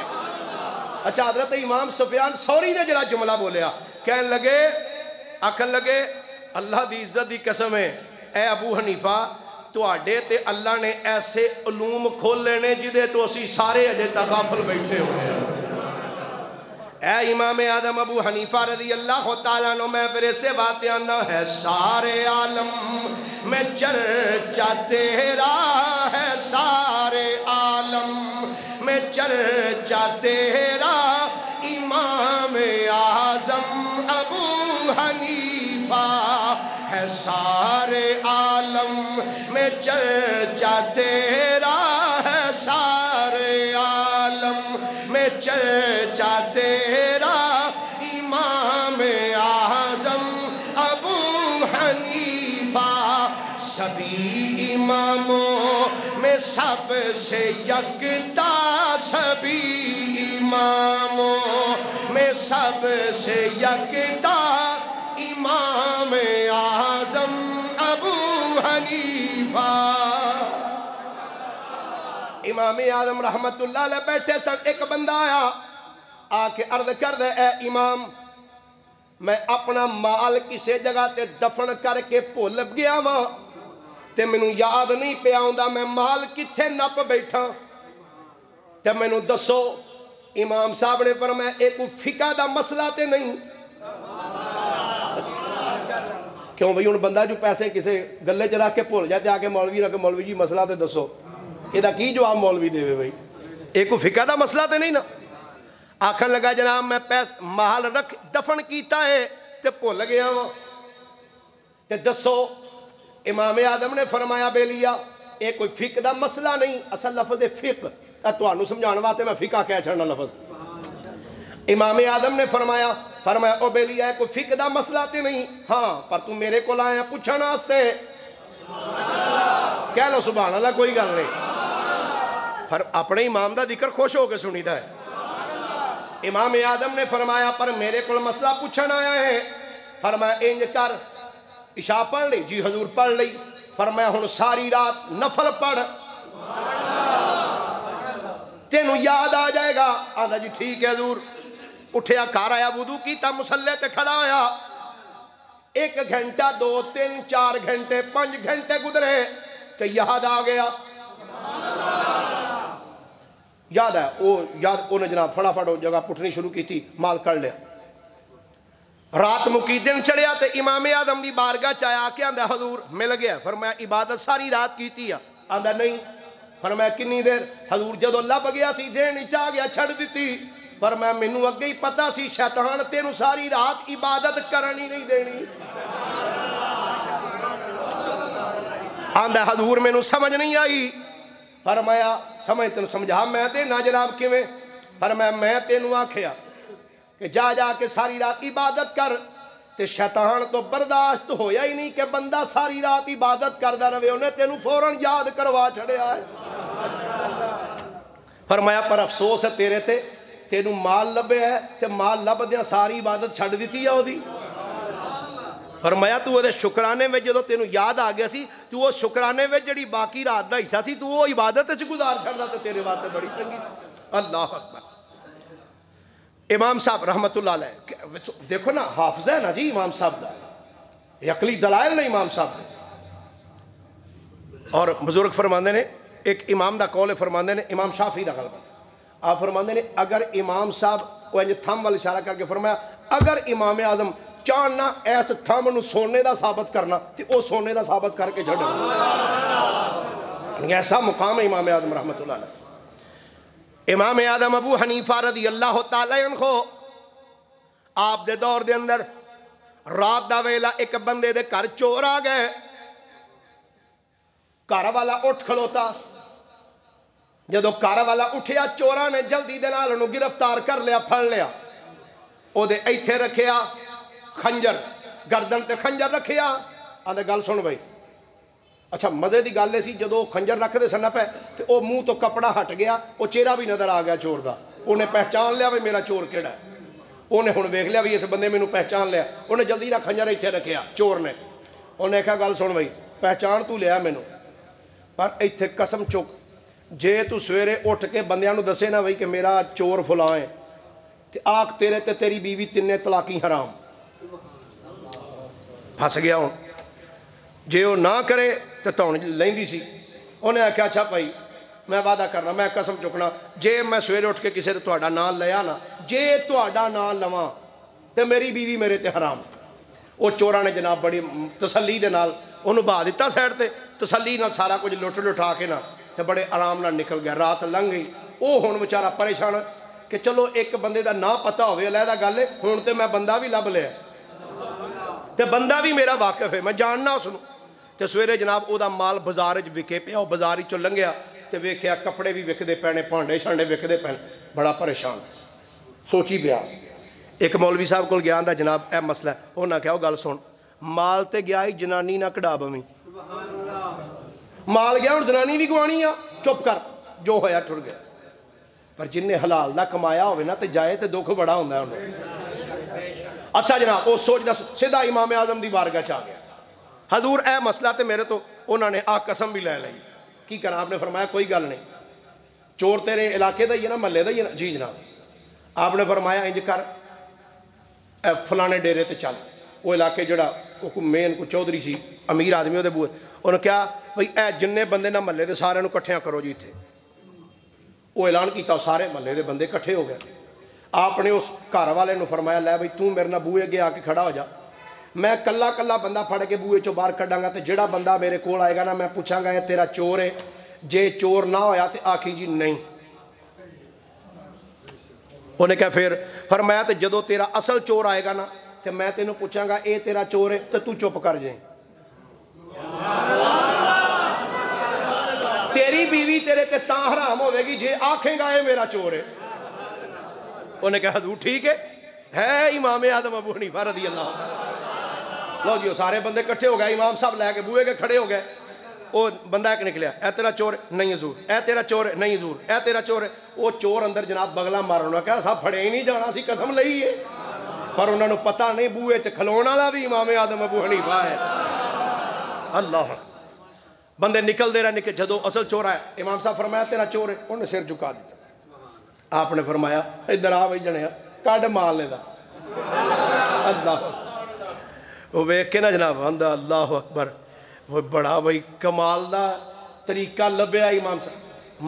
اچھا حضرت امام سفیان ثوری نے جڑا جملہ بولیا کہنے لگے آکھن لگے اللہ دی عزت دی قسم ہے اے ابو حنیفہ تواڈے تے اللہ نے ایسے علوم کھول لینے جدے تو اسی سارے اجے تک غافل بیٹھے ہوئے ہیں. اے امام اعظم ابو حنیفہ رضی اللہ تعالیٰ عنہ میں پھر سے بات آنا ہے سارے عالم میں چرچا تیرا ہے سارے عالم میں چرچا تیرا امام اعظم ابو حنیفہ ہے سارے عالم میں چرچا تیرا ہے سارے عالم میں چرچا تیرا امام اعظم ابو حنیفہ سبھی اماموں میں سب سے یکتا سبھی اماموں میں سب سے یکتا امام اعظم ابو حنیفہ. امام اعظم رحمت اللہ علیہ بیٹھے سن. ایک بندہ آیا آ کے عرض کر دے اے امام میں اپنا مال کسی جگہ تے دفن کر کے بھول گیا وا تے مینوں یاد نہیں پیا ہوندا میں مال کتھے نپ بیٹھا تے مینوں دسو. امام صاحب نے فرمایا اے کوئی فقہ دا مسئلہ تے نہیں. کیوں بھئی ان بندہ جو پیسے کسے گلے چ رکھ کے بھول جاتے آ کے مولوی رکھ مولوی جی مسئلہ تے دسو یہ دا کی جواب مولوی دے بھئی اے کوئی فقہ دا مسئلہ تے نہیں نا. آکھن لگا جناب میں مال رکھ دفن کیتا ہے تے بھول گیا ہوں تے دسو. امام اعظم نے فرمایا بے لیا اے کوئی فقہ دا مسئلہ نہیں. اصل لفظ فقہ تانوں سمجھان واسطے میں فقہ کہہ چھڑنا لفظ. امام اعظم نے فرمایا او بیلی ہے کوئی فقہ دا مسئلہ تے نہیں, ہاں پر تو میرے کو لائے پوچھنا واسطے, کہہ لو سبحان اللہ, کوئی گل نہیں. پر اپنے امام دا ذکر خوش ہو کے سنی دا ہے. امام اعظم نے فرمایا پر میرے کو مسئلہ پوچھنا آیا ہے. فرمایا انج کر, عشاء پڑھ لی؟ جی حضور پڑھ لی. فرمایا ہن ساری رات نفل پڑھ, تینوں یاد آ جائے گا. آندا جی ٹھیک ہے حضور. اٹھیا گھر آیا, وضو کیتا, مصلے تے کھڑا ہویا. 1 گھنٹہ 2 3 4 گھنٹے 5 گھنٹے گزرے کہ یاد آ گیا. یاد ہے او نے جناب فٹافٹ جگہ پٹھنی شروع کی تھی, مال کر لیا. رات مکی, دن چڑھیا تے امام اعظم دی بارگاہ چایا کہ آندا حضور مل گیا. فرمایا عبادت ساری رات کی تھی. آندا نہیں. فرمایا کنی دیر؟ حضور جدو لب گیا سی ذہن چاہ گیا چھڑ دیتی. فرمایا مینوں اگے ہی پتا سی شیطان تینوں ساری رات عبادت کرنی نہیں دینی. آندا حضور مینوں سمجھ نہیں آئی. فرمایا سمجھ تینوں سمجھا میں دینا جناب کیویں؟ فرمایا میں تینوں آکھیا کہ جا کے ساری رات عبادت کر, تے شیطان تو برداشت ہویا ہی نہیں کہ بندہ ساری رات عبادت کردا رہے, انہیں تینوں فوراں یاد کروا چھڑیا ہے. فرمایا پر افسوس ہے تیرے تے, تینوں مال لبے ہے تے مال لب دیاں ساری عبادت چھڑ دیتی ہے اودی. فرمایا تو وہ شکرانے میں جدو تینوں یاد آ گیا سی, تو وہ شکرانے میں جڑی باقی رات دا حصہ سی تو وہ عبادت چ گزار چھڑدا تے تیرے واسطے بڑی چنگی سی. اللہ اکبر. امام صاحب رحمت اللہ علیہ, دیکھو نا حافظ ہے نا جی امام صاحب دا, یہ عقلی دلائل نہیں امام صاحب دے. اور بزرگ فرماندے نے, ایک امام دا قول فرماندے نے, امام شافعی دا غلبہ, آپ فرماندے نے اگر امام صاحب وہ تھم والا اشارہ کر کے فرمایا اگر امام اعظم چاہنا ایس تھم نو سونے دا ثابت کرنا تو وہ سونے دا ثابت کر کے چھڑنا. ایسا مقام ہے امام اعظم رحمت اللہ علیہ. امام اعظم ابو حنیفہ رضی اللہ تعالی عنہ, آپ دے دور دے اندر رات دا ویلا ایک بندے دے گھر چور آ گئے. گھر والا اٹھ کھلوتا, جدو گھر والا اٹھیا چوراں نے جلدی دے نال انہوں گرفتار کر لیا, پھڑ لیا. او دے ایتھے رکھیا خنجر, گردن تے خنجر رکھیا. آندے گل سن بھائی. اچھا مزے دی گل سی جدو خنجر رکھ دے سن پہ تے او منہ تو کپڑا ہٹ گیا, او چہرہ بھی نظر آ گیا چور دا. انہیں پہچان لیا بھی میرا چور کیڑا ہے. انہیں ہن ویکھ لیا بھی اس بندے مینوں پہچان لیا. انہیں جلدی دا خنجر ایتھے رکھیا چور نے. انہیں کہا گل سن بھائی, پہچان تو لیا مینوں, پر ایتھے قسم چک جے تو سویرے اٹھ کے بندیاں نو دسے نا بھائی کہ میرا چور فلاں ہے, تے آکھ تیرے تے تیری بیوی تینے طلاقی حرام. پھس گیا ہوں. جے وہ نہ کرے تو تون لیندی سی. انہیں آکھیا اچھا بھائی میں وعدہ کرنا, میں قسم چکنا, جے میں سویرے اٹھ کے کسی تہاڈا نام لیا نا, جے تہاڈا نام لواں تے میری بیوی میرے تے حرام. وہ چوراں نے جناب بڑی تسلی دے نال انہوں بہا دیتا سائڈ تے, تسلی نال سارا کچھ لٹا کے نا تے بڑے آرام نال نکل گیا. رات لنگ گئی. وہ ہن بیچارہ پریشان کہ چلو ایک بندے دا نام پتہ ہوئے علیحدہ گل ہے, ہن تے میں بندہ بھی لب لیا تے بندہ بھی میرا واقف ہے, میں جاننا اس نو. تے سویرے جناب او دا مال بازار وچ وکے پیا, او بازار وچوں لنگیا تے ویکھیا کپڑے بھی وکدے پینے, بھانڈے شانڈے وکدے پین. بڑا پریشان سوچی پیا. ایک مولوی صاحب کول گیا, آندا جناب اے مسئلہ ہے. انہاں کہا گل سن, مال تے گیا ہی جنانی نہ کڈا بویں. مال گیا ہن جنانی بھی گوانی آ, چپ کر, جو ہویا ٹر گیا. پر جن نے حلال دا کمایا ہوئے نا تے جائے تے دکھ بڑا ہوندا ہے انہوں. اچھا جناب وہ سوچ دا سیدھا امام اعظم دی بارگاہ چ آ گیا. حضور اے مسئلہ تے میرے تو انہوں نے آ قسم بھی لے لئی. کی کرنا؟ آپ نے فرمایا کوئی گل نہیں, چور تیرے علاقے دا ہی ہے نا, محلے دا ہی ہے نا؟ جی جناب. آپ نے فرمایا انج کر, فلانے ڈیرے تے چل. وہ علاقے جڑا وہ مین کو چودھری سی, امیر آدمی وہ بوئے. انہوں نے کہا بھئی اے جننے بندے نہ محلے دے سارے کٹھیاں کرو جی تھے. وہ اعلان کیتا, سارے محلے دے بندے کٹھے ہو گئے. آپ نے اس گھر والے نو فرمایا لے بھئی تو میرے نہ بوئے گے آ کے کھڑا ہو جا, میں کلا کلا بندہ پھڑ کے بوئے چو باہر کڈاں گا, تے جڑا بندہ میرے کول آئے گا نا میں پوچھاں گا یہ تیرا چور ہے, جے چور نہ ہویا تے آکھی جی نہیں. انہیں کہا پھر فرمایا تے جدو تیرا اصل چور آئے گا نا تے میں تینوں پوچھاں گا اے تیرا چور ہے تے تو چپ کر جائیں. تیری بیوی تیرے تے تاں حرام ہوے گی جے آکھیں گا اے میرا چور ہے. انہیں کہا حضور ٹھیک ہے امام اعظم ابو حنیفہ رضی اللہ عنہ. لو جی وہ سارے بندے کٹھے ہو گئے, امام صاحب لے کے بوئے کے کھڑے ہو گئے. وہ بندہ ایک نکلیا, اے تیرا چور ہے؟ نہیں حضور. اے تیرا چور ہے؟ نہیں حضور. اے تیرا چور ہے؟ وہ چور اندر جناب بغلا مارنا کہا صاحب پھڑے ہی نہیں جانا سی قسم لئی ہے. پر انہوں نے پتہ نہیں بوئے چ کھلون والا بھی امام اعظم ابو حنیفہ ہے. اللہ بندے نکل دے رہے نکل, جدو اصل چور آیا امام صاحب فرمایا تیرا چور ہے, انہوں نے سر جھکا دیتا. آپ نے فرمایا ادھر آ بھائی جنیا کڈ مال لے دا. اللہ وہ ویکھ کے نا جناب آندا اللہ اکبر, وہ بڑا بھائی کمال دا طریقہ لبیا امام صاحب.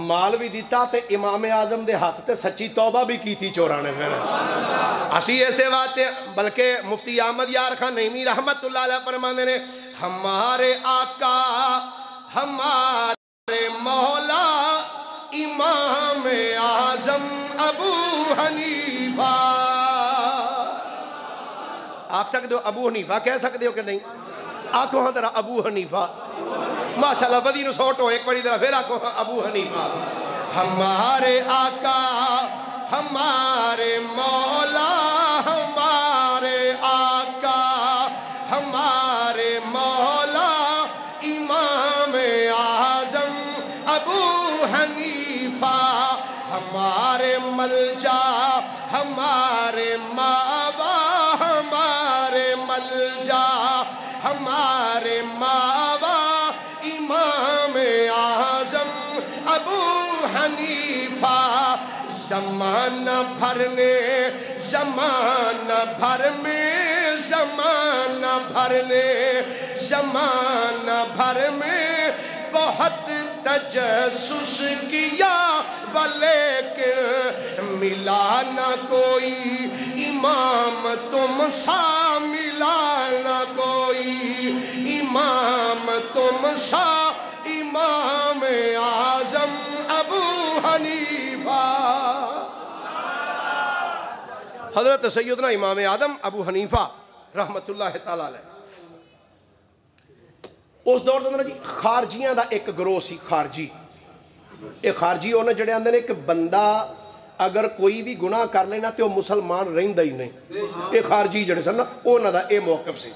مال بھی دیتا تے امام اعظم دے ہاتھ تے سچی توبہ بھی کیتی چورانے پھر. اسی ایسے بات بلکہ مفتی احمد یار خان نعیمی رحمت اللہ علیہ فرماندے نے ہمارے آقا ہمارے مولا امام اعظم ابو حنیفہ. آکھ سکتے ہو ابو حنیفہ کہہ سکتے ہو کہ نہیں؟ آکھو ہاں ترہ ابو حنیفہ ماشاءاللہ بدی نو سوٹو ایک بڑی طرح پھر آکھو ابو حنیفہ. ہمارے آقا ہمارے مولا ہمارے آقا ہمارے مولا امام اعظم ابو حنیفہ ہمارے ملجا ہمارے ماوا ہمارے ملجا ہمارے ماوا امام اعظم ابو حنیفہ. زمانہ بھر نے زمانہ بھر میں زمانہ بھر نے زمانہ بھر میں بہت تجسس کیا ولیکن ملا نہ کوئی امام تم سا, ملا نہ کوئی امام تم سا امام اعظم ابو حنیفہ. حضرت سیدنا امام اعظم ابو حنیفہ رحمت اللہ تعالیٰ علیہ اس دور دے جی خارجیاں دا ایک گروہ سی. خارجی ایک خارجی ہونے جڑے آندے نے کہ بندہ اگر کوئی بھی گناہ کر لینا تو وہ مسلمان رہندہ ہی نہیں. ایک خارجی جڑے سن نا اونا دا اے موقف سی.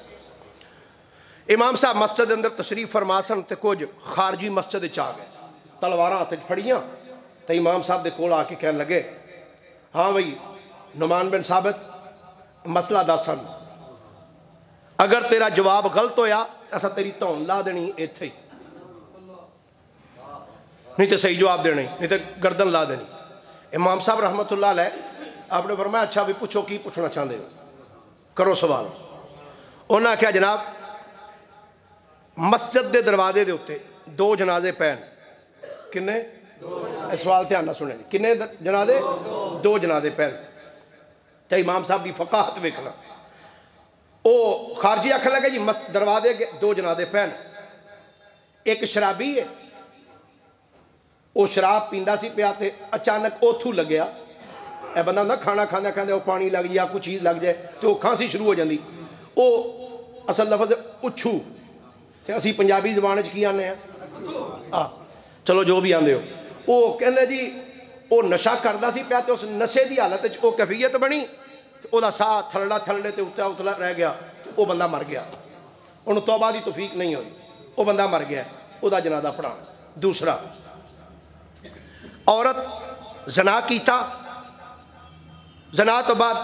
امام صاحب مسجد اندر تشریف فرما سن تے کچھ خارجی مسجد چاہ گئے, تلواراں ہاتھ پھڑیاں تے امام صاحب دے کول آ کے کہنے لگے ہاں بھائی نعمان بن ثابت مسئلہ دسن, اگر تیرا جواب غلط ہویا ایسا تیری تون لا دینی ایتھے ہی, نہیں تو صحیح جواب دینے نہیں تو گردن لا دینی. امام صاحب رحمت اللہ علیہ آپ نے فرمایا اچھا بھی پوچھو کی پوچھنا چاہتے ہو, کرو سوال. انہوں نے کہا جناب مسجد دے دروازے دے ہوتے دو جنازے پین کنے سوال دھیان نہ سنے کنے جنازے دو جنازے پین. چاہے امام صاحب دی فقاہت ویکھنا. او خارجی آکھن لگے جی دروازے دو جنازے پین, ایک شرابی ہے وہ شراب پیندا سی پیا تے اچانک اوتھو لگیا. اے بندہ نہ کھانا کھاندے کھاندے وہ پانی لگ جائے کوئی چیز لگ جائے تو کھانسی شروع ہو جاندی. او اصل لفظ اچھو تے اسی پنجابی زبان وچ کی آنے ہیں چلو جو بھی آندے ہو. وہ کہندے جی وہ نشہ کردا سی پیا تے اس نشے دی حالت وچ او کیفیت بنی تے او دا ساہ تھلڑا تھلڑے تے اتلا رہ گیا تے او بندہ مر گیا. انہوں توبہ دی توفیق نہیں ہوئی, او بندہ مر گیا, او دا جنازہ پڑھانا. دوسرا عورت زنا کیتا, زنا تو بعد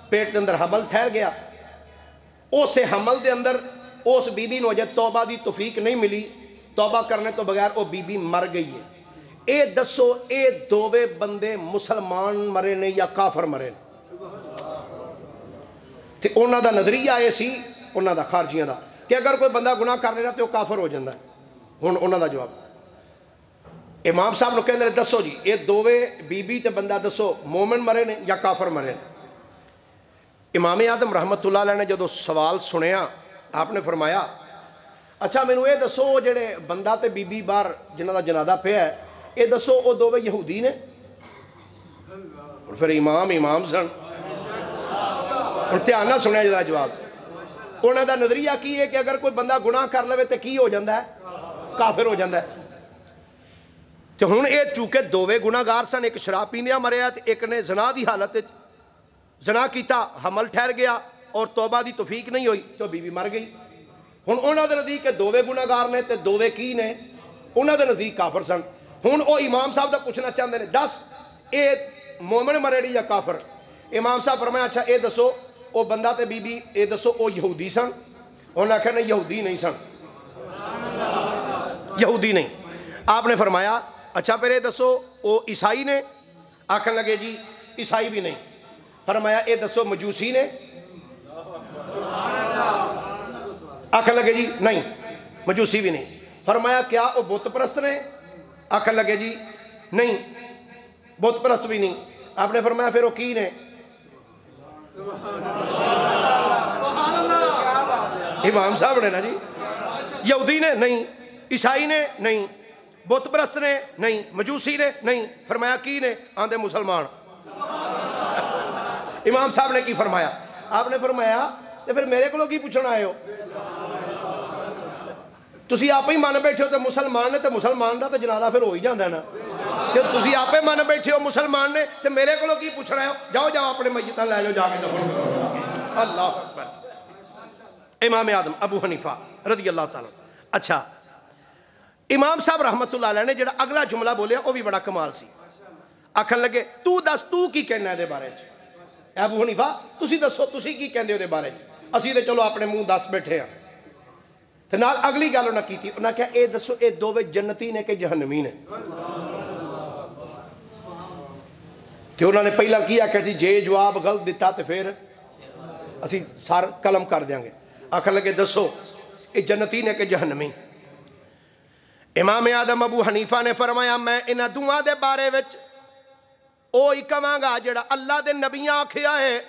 پیٹ دے اندر حمل ٹھہر گیا, اسے حمل دے اندر اس بی بی نو اجے توبہ دی توفیق نہیں ملی, توبہ کرنے تو بغیر وہ بی بی مر گئی ہے. اے دسو اے دووے بندے مسلمان مرے نے یا کافر مرے نے؟ تے انہاں دا نظریہ اے سی انہاں دا خارجیاں دا کہ اگر کوئی بندہ گناہ کر لینا تو وہ کافر ہو جاندہ ہے. ہن انہاں دا جواب امام صاحب نو کہندے دسو جی اے دووے بی بی تے بندہ دسو مومن مرے نے یا کافر مرے نے؟ امام اعظم رحمت اللہ علیہ نے جدو سوال سنیا آپ نے فرمایا اچھا مینوں اے دسو جڑے بندہ تے بی بی باہر جنہاں دا جنازہ پیا ہے اے دسو او دووے یہودی نے؟ پھر امام سن اور دھیان نہ سنیا جڑا جواب. انہاں دا نظریہ کی ہے کہ اگر کوئی بندہ گناہ کر لے تے کی ہو جاندہ ہے؟ کافر ہو جاندہ ہے. تو ہن یہ چونکہ دوویں گناہگار سن، ایک شراب پیندیاں مریا تے ایک نے زنا دی حالت زنا کیتا، حمل ٹھہر گیا اور توبہ دی توفیق نہیں ہوئی تو بیوی مر گئی۔ ہن انہاں دے نزدیک دوویں گناہگار نے تے دوویں کی نے؟ انہاں دے نزدیک کافر سن۔ ہن او امام صاحب دا پوچھنا چاہندے نے دس اے مومن مرے یا کافر؟ امام صاحب فرمایا اچھا اے دسو او بندہ تے بی بی اے دسو او یہودی سن؟ انہاں آکھیا نہیں یہودی نہیں سن، یہودی نہیں۔ آپ نے فرمایا اچھا پھر اے دسو او عیسائی نے؟ آکھن لگے جی عیسائی بھی نہیں۔ فرمایا اے دسو مجوسی نے؟ آکھن لگے جی نہیں مجوسی بھی نہیں۔ فرمایا کیا او بت پرست نے؟ آکھن لگے جی نہیں بت پرست بھی نہیں۔ آپ نے فرمایا پھر وہ کی نے؟ امام صاحب نے نا جی، یہودی نے نہیں، عیسائی نے نہیں، بت پرست نے نہیں، مجوسی نے نہیں۔ فرمایا کی نے؟ آندے مسلمان۔ امام صاحب نے کی فرمایا؟ آپ نے فرمایا تو پھر میرے کو کی پوچھنا آئے ہو؟ تسی آپ ہی مان بیٹھے ہو تو مسلمان نے، تو مسلمان دا تو جنازہ پھر ہو ہی جاندہ ہے نا۔ کہ تسی آپ ہی مان بیٹھے ہو مسلمان نے تو میرے کو کی پوچھنا ہو؟ جاؤ جاؤ اپنے میتاں لے جاؤ جا کے دفن کرو۔ اللہ اکبر۔ امام اعظم ابو حنیفہ رضی اللہ تعالیٰ۔ اچھا امام صاحب رحمت اللہ علیہ نے جڑا اگلا جملہ بولیا وہ بھی بڑا کمال سی۔ آکھن لگے تو دس تو کی کہنا ہے دے بارے چ؟ ابو حنیفہ تسی دسو تسی کی کہندے ہو دے بارے چ؟ اسی تے چلو اپنے منہ دس بیٹھے ہیں۔ تو نال اگلی گل انہاں کیتی، انہاں کہا اے دسو اے دوویں جنتی نے کہ جہنمی نے؟ تو انہوں نے پہلا کیا کہ جے جواب غلط دیتا تو پھر اسی سار قلم کر دیاں گے۔ آکھن لگے دسو اے جنتی نے کہ جہنمی؟ امام اعظم ابو حنیفہ نے فرمایا میں انہاں دعا دے بارے وچ اوہی کہاں گا جڑا اللہ دے نبیاں آکھیا ہے۔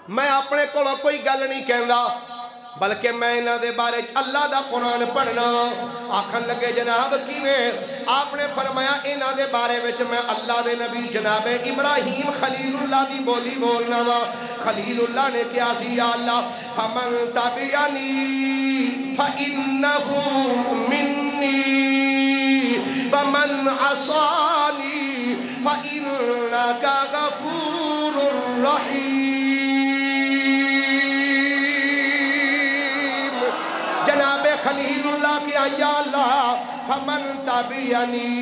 میں اپنے کولوں کوئی گل نہیں کہندا بلکہ میں انہاں دے بارے اللہ دا قرآن پڑھنا۔ آکھن لگے جناب کیویں؟ آپ نے فرمایا انہاں دے بارے وچ میں اللہ دے نبی جناب ابراہیم خلیل اللہ دی بولی بولنا وا۔ خلیل اللہ نے کیا سی یا اللہ فمن تبعنی فإنہ منی ومن عصانی فإنک غفور رحیم۔ جناب خلیل اللہ کیا یا اللہ فمن تبعنی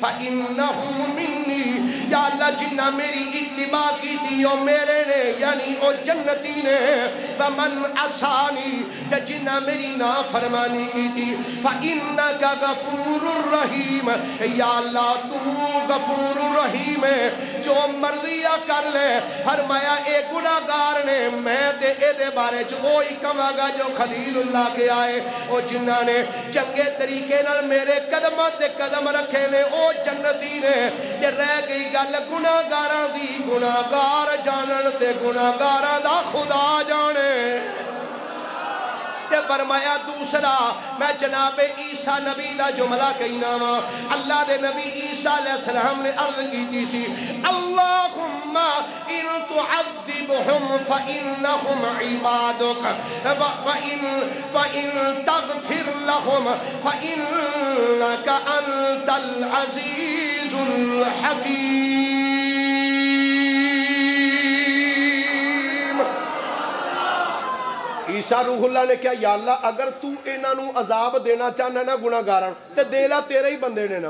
فإنہ منی، یا اللہ جنہ میری اتباع کی تھی او میرے نے یعنی او جنتی نے، ومن عصانی کہ جنہ میری نافرمانی کی تھی فإنک غفور الرحیم، یا اللہ تو غفور الرحیم ہے جو مرضیہ کر لے۔ فرمایا اے گناہگار نے میں تے اے دے بارے چ وہی کہاں گا جو خلیل اللہ کے آئے او جنہ نے چنگے طریقے نال میرے قدماں تے قدم رکھے نے او جنتی نے۔ کہ رہ گئی گل گناہگاراں دی، گناہگار جانن تے گناہگاراں دا خدا جانے۔ تے فرمایا دوسرا میں جناب عیسیٰ نبی دا جملہ کہنا وا۔ اللہ دے نبی عیسیٰ علیہ السلام نے عرض کی سی اللہم ان تعذبہم فإنہم عبادک فإن تغفر لہم فإنک انت العزیز الحکیم۔ عیسیٰ روح اللہ نے کہا یا اللہ اگر تو انہاں نو عذاب دینا چاہنا نا گناہگاراں تے دے لا تیرے ہی بندے نے نا۔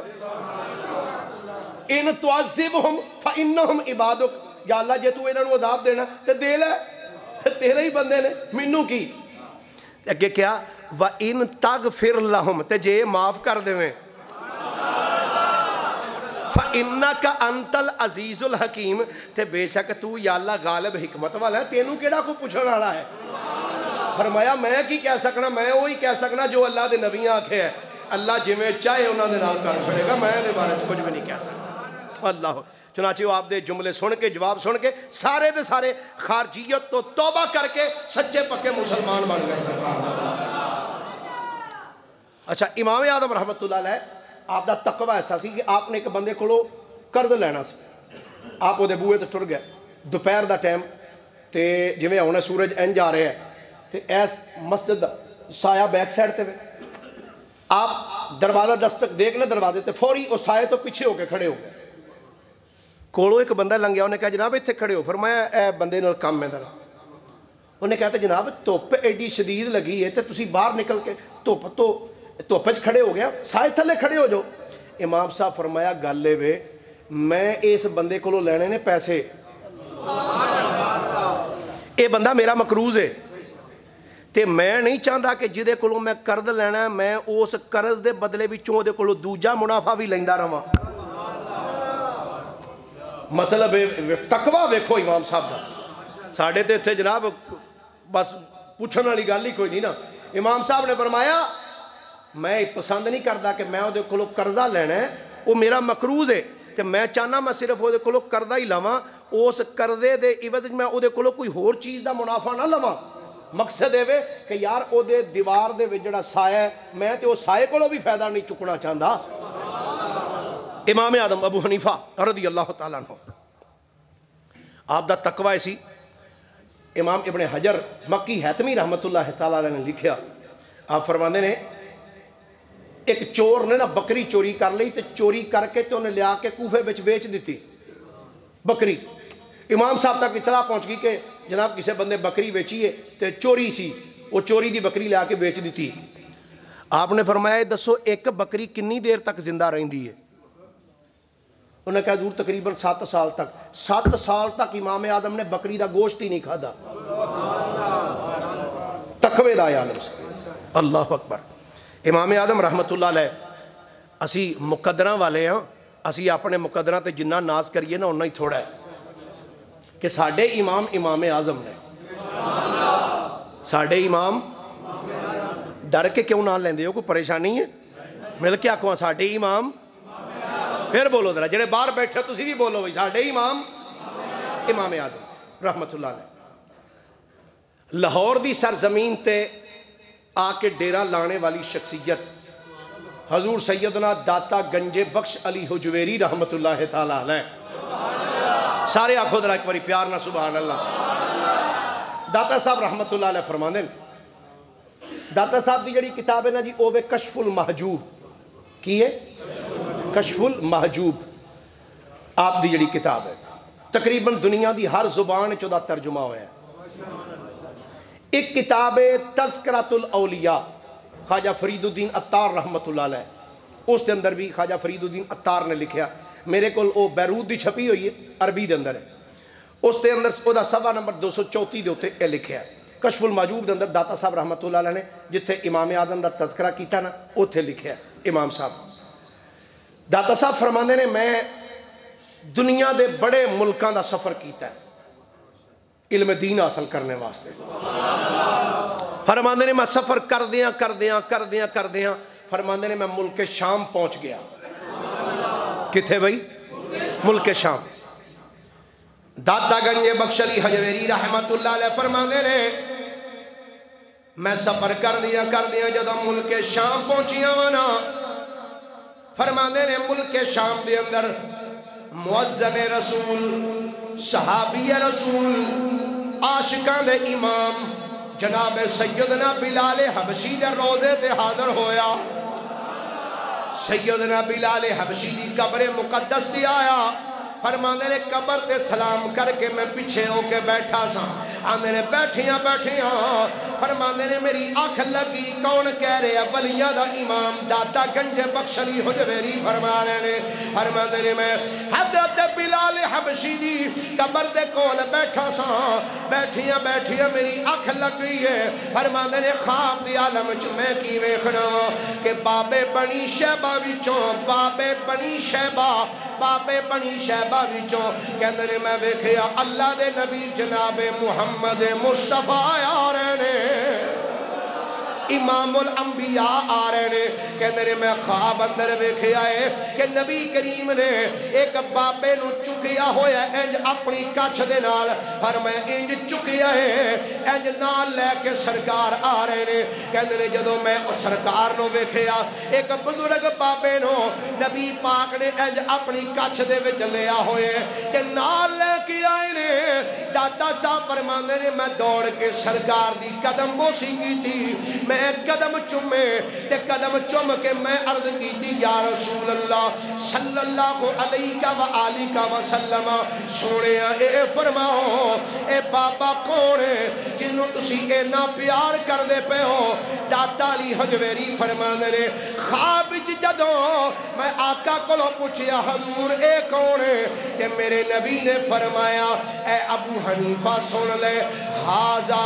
ان تعذبہم فإنہم عبادک، یا اللہ جے تو انہاں نو عذاب دینا تے دے لے تیرے ہی بندے نے، مینوں کی؟ اگے کیا وَإِن تَغْفِرْ لَهُمْ تے جے معاف کر دیویں فَإِنَّكَ أَنْتَ الْعَزِيزُ الْحَكِيمُ تے بے شک تو یا اللہ غالب حکمت والا ہے، تینوں کیڑا کو پوچھن والا ہے؟ فرمایا میں کی کہہ سکنا، میں وہی کہہ سکنا جو اللہ دے نبیاں آکھے ہے۔ اللہ جی میں چاہے انہاں دے نال کر چھڑے گا، میں دے بارے کچھ بھی نہیں کہہ سکتا۔ اللہ چنانچہ وہ آپ دے جملے سن کے جواب سن کے سارے دے سارے خارجیت تو توبہ کر کے سچے پکے مسلمان بن گئے۔ اچھا امام اعظم رحمت اللہ علیہ آپ دا تقوی ایسا سی کہ آپ نے ایک بندے کولو قرض لینا سی، آپ وہ دے بوئے تو ٹر گئے دوپہر دا ٹائم تے جویں ہونے سورج انج آ رہے ہیں تے ایس مسجد سایہ بیک سائڈ تے آپ دروازہ دستک دیکھ لے دروازے تے فوری اس سائے تو پیچھے ہو کے کھڑے ہو گئے. کولو ایک بندہ لنگیا, انہیں کہا جناب اتنے کھڑے ہو. فرمایا اے بندے نال کام ہے ذرا. انہیں کہا جناب دھوپ ایڈی شدید لگی ہے تے تسی باہر نکل کے دھوپ کھڑے ہو گیا, سائے تھلے کھڑے ہو جاؤ. امام صاحب فرمایا گل اے وے میں اس بندے کو لینے نے پیسے, اے بندہ میرا مقروض ہے تے میں نہیں چاہتا کہ جدے کولوں میں قرض لینا ہے میں اس قرض دے بدلے وچوں دے کولوں دوجا منافع بھی لیندا رہواں. مطلب تقوی ویکھو امام صاحب دا. ساڈے تے اتنے جناب بس پوچھن والی گل ہی کوئی نہیں نا. امام صاحب نے فرمایا میں پسند نہیں کرتا کہ میں وہ کولوں قرضہ لینا ہے, وہ میرا مقروض ہے تے میں چاہنا میں صرف وہ کولوں قرضہ ہی لواں, اس قرضے دے عوض میں وہ کولوں کوئی ہور چیز دا منافع نہ لواں. مقصد یہ ہے کہ یار وہ دیوار دے وچ جڑا سایہ ہے میں تے وہ سائے کولوں بھی فائدہ نہیں چکنا چاہتا. امام اعظم ابو حنیفہ رضی اللہ تعالیٰ عنہ آپ دا تقوی سی. امام ابن حجر مکی حتمی رحمت اللہ تعالیٰ نے لکھیا, آپ فرماندے نے ایک چور نے نا بکری چوری کر لی تے چوری کر کے تے انہیں لیا کے کوفے وچ بیچ دیتی بکری. امام صاحب تک اطلاع پہنچ گئی کہ جناب کسے بندے بکری بیچی ہے تے چوری سی, وہ چوری دی بکری لیا کے بیچ دیتی. آپ نے فرمایا دسو ایک بکری کنی دیر تک زندہ رہندی ہے؟ انہوں نے کہا حضور تقریباً 7 سال تک. 7 سال تک امام اعظم نے بکری دا گوشت ہی نہیں کھادا. تقوی دا عالم سے. اللہ اکبر. امام اعظم رحمت اللہ علیہ اسی مقدرہ والے ہاں, اسی اپنے مقدرہ تے جنہ ناز کریے نا انہا ہی تھوڑا ہے کہ ساڑھے امام امام اعظم نے. ساڑھے امام ڈر کے کیوں نہ لیندے ہو, کوئی پریشانی ہے؟ مل کے آکھواں ساڑھے امام. پھر بولو ذرا جڑے باہر بیٹھے تسی بھی بولو بھائی ساڑھے امام امام اعظم رحمت اللہ علیہ. لاہور دی سرزمین تے آ کے ڈیرہ لانے والی شخصیت حضور سیدنا داتا گنج بخش علی حجویری رحمت اللہ تعالیٰ علیہ. سارے آنکھوں ذرا ایک باری پیار نہ سبحان اللہ. داتا صاحب رحمت اللہ علیہ فرماندے داتا صاحب دی جڑی کتاب ہے نا جی اوے کشف المحجوب. کی ہے؟ کشف المحجوب آپ دی جڑی کتاب ہے تقریباً دنیا دی ہر زبان چودہ ترجمہ ہویا ہے. ایک کتاب ہے تذکرۃ الاولیاء خواجہ فرید الدین عطار رحمت اللہ علیہ, اس کے اندر بھی خواجہ فرید الدین عطار نے لکھیا. میرے کو وہ بیروت دی چھپی ہوئی ہے عربی دے اندر ہے, اس کے اندر وہ دا صفحہ نمبر 234 دے ہوتے لکھیا ہے. کشف المحجوب دے اندر داتا صاحب رحمت اللہ علیہ نے جتھے امام اعظم دا تذکرہ کیتا نا اتھے لکھیا ہے. امام صاحب داتا صاحب فرماندے نے میں دنیا دے بڑے ملکاں دا سفر کیتا ہے علم دین حاصل کرنے واسطے. فرماندے نے میں سفر کر دیاں فرماندے نے میں ملک شام پہنچ گیا. کتھے بھئی؟ ملک شام. داتا گنج بخش علی حجویری رحمت اللہ علیہ فرماندے نے میں سفر کر دیا جدو ملک شام پہنچیاں وانا. فرماندے نے ملک شام دے اندر معزن رسول صحابی رسول عاشقان دے امام جناب سیدنا بلال حبشی دے روزے تے حاضر ہویا. سیدنا بلال حبشی دی قبر مقدس دی آیا. فرماندے نے قبر تے سلام کر کے میں پیچھے ہو کے بیٹھا سا. آندے نے بیٹھیاں فرماندے نے میری آنکھ لگی کون کہہ رہے ولیاں دا امام داتا گنج بخش علی حجویری فرماندے نے میں حضرت بلال حبشی دی قبر دے کول بیٹھا سا. بیٹھیاں میری آنکھ لگ گئی ہے. فرماندے نے خواب دی عالم چ میں کی ویکھنا کہ بابے بنی شیبہ وچوں کہندے نے میں ویکھیا اللہ دے نبی جناب محمد مصطفیٰ آ رہے نے, امام الانبیاء آ رہے نے. کہندے نے میں خواب اندر ویکھیا ہے کہ نبی کریم نے ایک بابے نو چکیا ہویا انج اپنی کچھ دے نال. فرمایا انج چکیا ہے انج نال لے کے سرکار آ رہے نے. کہندے نے جدو میں سرکار نو ویکھیا ایک بزرگ بابے نو نبی پاک نے انج اپنی کچھ دے وچ لیا ہوئے کہ نال لے کے آئے نے. داتا صاحب فرماندے نے میں دوڑ کے سرکار دی قدم بوسی کی تھی. میں میں قدم چومے تے قدم چوم کے میں عرض کیتی یا رسول اللہ صلی اللہ علیہ وآلہ وسلم سونے اے فرماؤ اے بابا کون ہے جنہوں تسی اینا پیار کر دے پہ ہو؟ داتا علی حجویری فرمانے نے خواب جدوں میں آقا کو لو پوچھیا حضور اے کون ہے کہ میرے نبی نے فرمایا اے ابو حنیفہ سن لے حاضا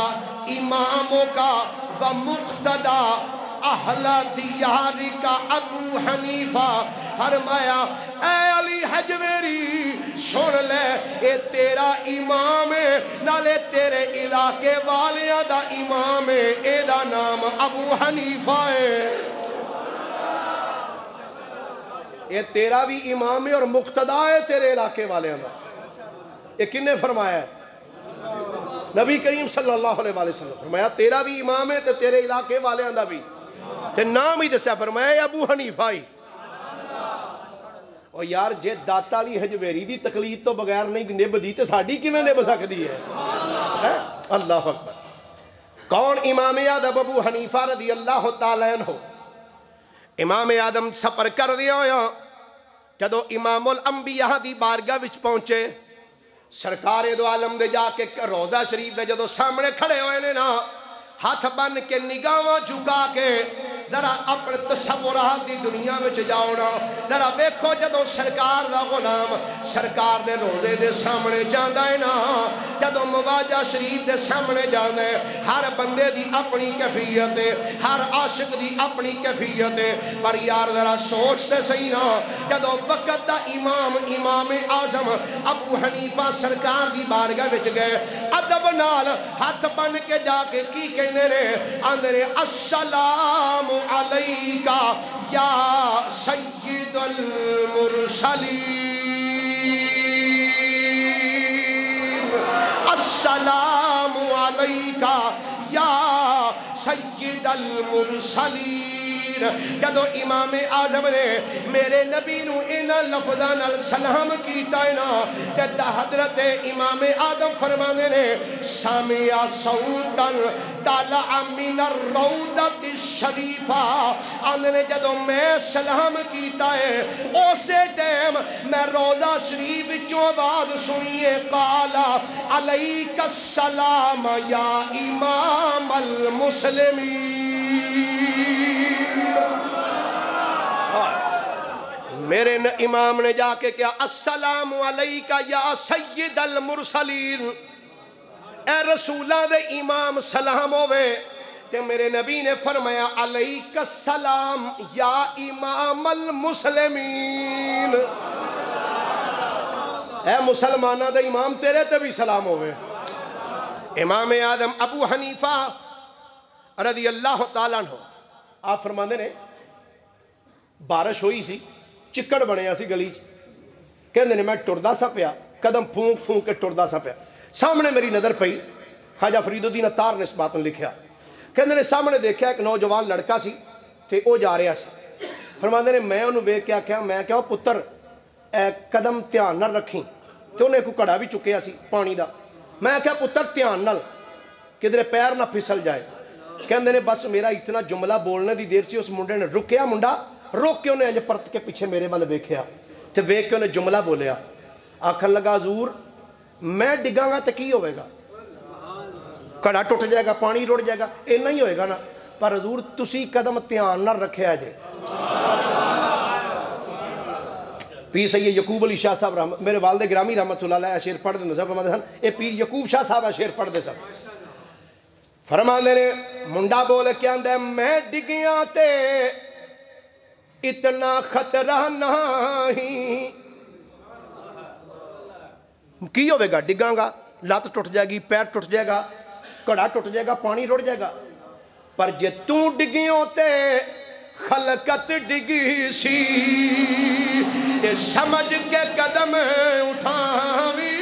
اماموں کا و مقتدہ اہل دیار کا ابو حنیفہ فرمایا اے علی حجویری سن لے اے تیرا امام ہے نالے تیرے علاقے والیاں دا امام ہے اے دا نام ابو حنیفہ ہے اے تیرا بھی امام ہے اور مقتدہ ہے تیرے علاقے والیاں دا یہ کن نے فرمایا ہے نبی کریم صلی اللہ علیہ وسلم فرمایا تیرا بھی امام ہے تیرے علاقے والیاں دا بھی تے نام ہی دسیا فرمایا ابو حنیفہ ہی اور یار جے داتا علی حجویری دی تقلید تو بغیر نہیں نب دی تے ساڑی کی میں نب سکتی ہے اللہ اکبر کون امام آدم ابو حنیفہ رضی اللہ تعالیٰ عنہ امام آدم سفر کر دیا ہویا جدو امام الانبیاء دی بارگاہ وچ پہنچے سرکار دو عالم دے جا کے روزہ شریف دے جدو سامنے کھڑے ہوئے نے نا ہاتھ بن کے نگاہاں جھکا کے ذرا اپنے تصورات دی دنیا میں جاؤنا ذرا بیکھو جدو سرکار دا غلام سرکار دے روزے دے سامنے جاندہ ہے نا جدو مواجہ شریف دے سامنے جاندہ ہے ہر بندے دی اپنی کیفیت ہے ہر عاشق دی اپنی کیفیت ہے پر یار ذرا سوچ سے صحیح نا جدو وقت دا امام اعظم ابو حنیفہ سرکار دی بارگاہ وچ گئے ادب نال ہاتھ بن کے جا کے کی کہنے نے آندھے نے السلام علیکہ یا سید المرسلین السلام علیکہ یا سید المرسلین جدو امام اعظم نے میرے نبی نو اینا لفظان السلام کیتا ہے نا کہ حضرت امام آدم فرمانے نے سامعہ صوتاً طالع من الروضۃ الشریفہ آنے جدو میں سلام کیتا ہے اسے ٹائم میں روضہ شریف جو آواز سنیے قالا علیک السلام یا امام المسلمین میرے امام نے جا کے کیا السلام علیکہ یا سید المرسلین اے رسولہ دے امام سلام ہوئے کہ میرے نبی نے فرمایا علیکہ السلام یا امام المسلمین اے مسلمانہ دے امام تیرے تے بھی سلام ہوئے امام آدم ابو حنیفہ رضی اللہ تعالیٰ عنہ آپ فرماندے نے بارش ہوئی سی چکڑ بنیا سی گلی کہندے نے میں ٹردہ سا پیا قدم پھونک پھونک کے ٹردہ سا پیا سامنے میری نظر پئی خواجہ فرید الدین عطار نے اس بات نے لکھیا کہندے نے سامنے دیکھا ایک نوجوان لڑکا سی تے او جا رہا سی فرماندے نے میں انہوں ویکھ کے کیا میں کہا پتر اے قدم دھیان نال رکھیں تے انہیں کوئی کڑا بھی چکیا سی پانی دا میں کہا پتر دھیان نال کدھر پیر نہ پھسل جائے کہندے نے بس میرا اتنا جملہ بولنے دی دیر سی اس منڈے نے رکیا منڈا روک کے انہیں پرت کے پیچھے میرے والے ویکھیا تے ویکھ کے انہیں جملہ بولیا آکھن لگا حضور میں ڈگاں گا تے کی ہوئے گا کڑا ٹوٹ جائے گا پانی روڑ جائے گا اے نہیں ہوئے گا نا پر حضور تسی قدم تیان نہ رکھے آجے پیر سید یعقوب علی شاہ صاحب میرے والد گرامی رحمت اللہ علیہ شیر پڑھ دے نظر فرماتے ہیں اے پیر یعقوب شاہ صاحب شیر پڑھ دے سب فرمانے نے منڈا بولے کیا اندے میں ڈگیاں تے اتنا خطرہ نہیں کی ہوئے گا ڈگاں گا لات ٹوٹ جائے گی پیر ٹوٹ جائے گا کڑا ٹوٹ جائے گا پانی روڑ جائے گا پر جے تو ڈگیوں تے خلقت ڈگی سی تے سمجھ کے قدم اٹھاوی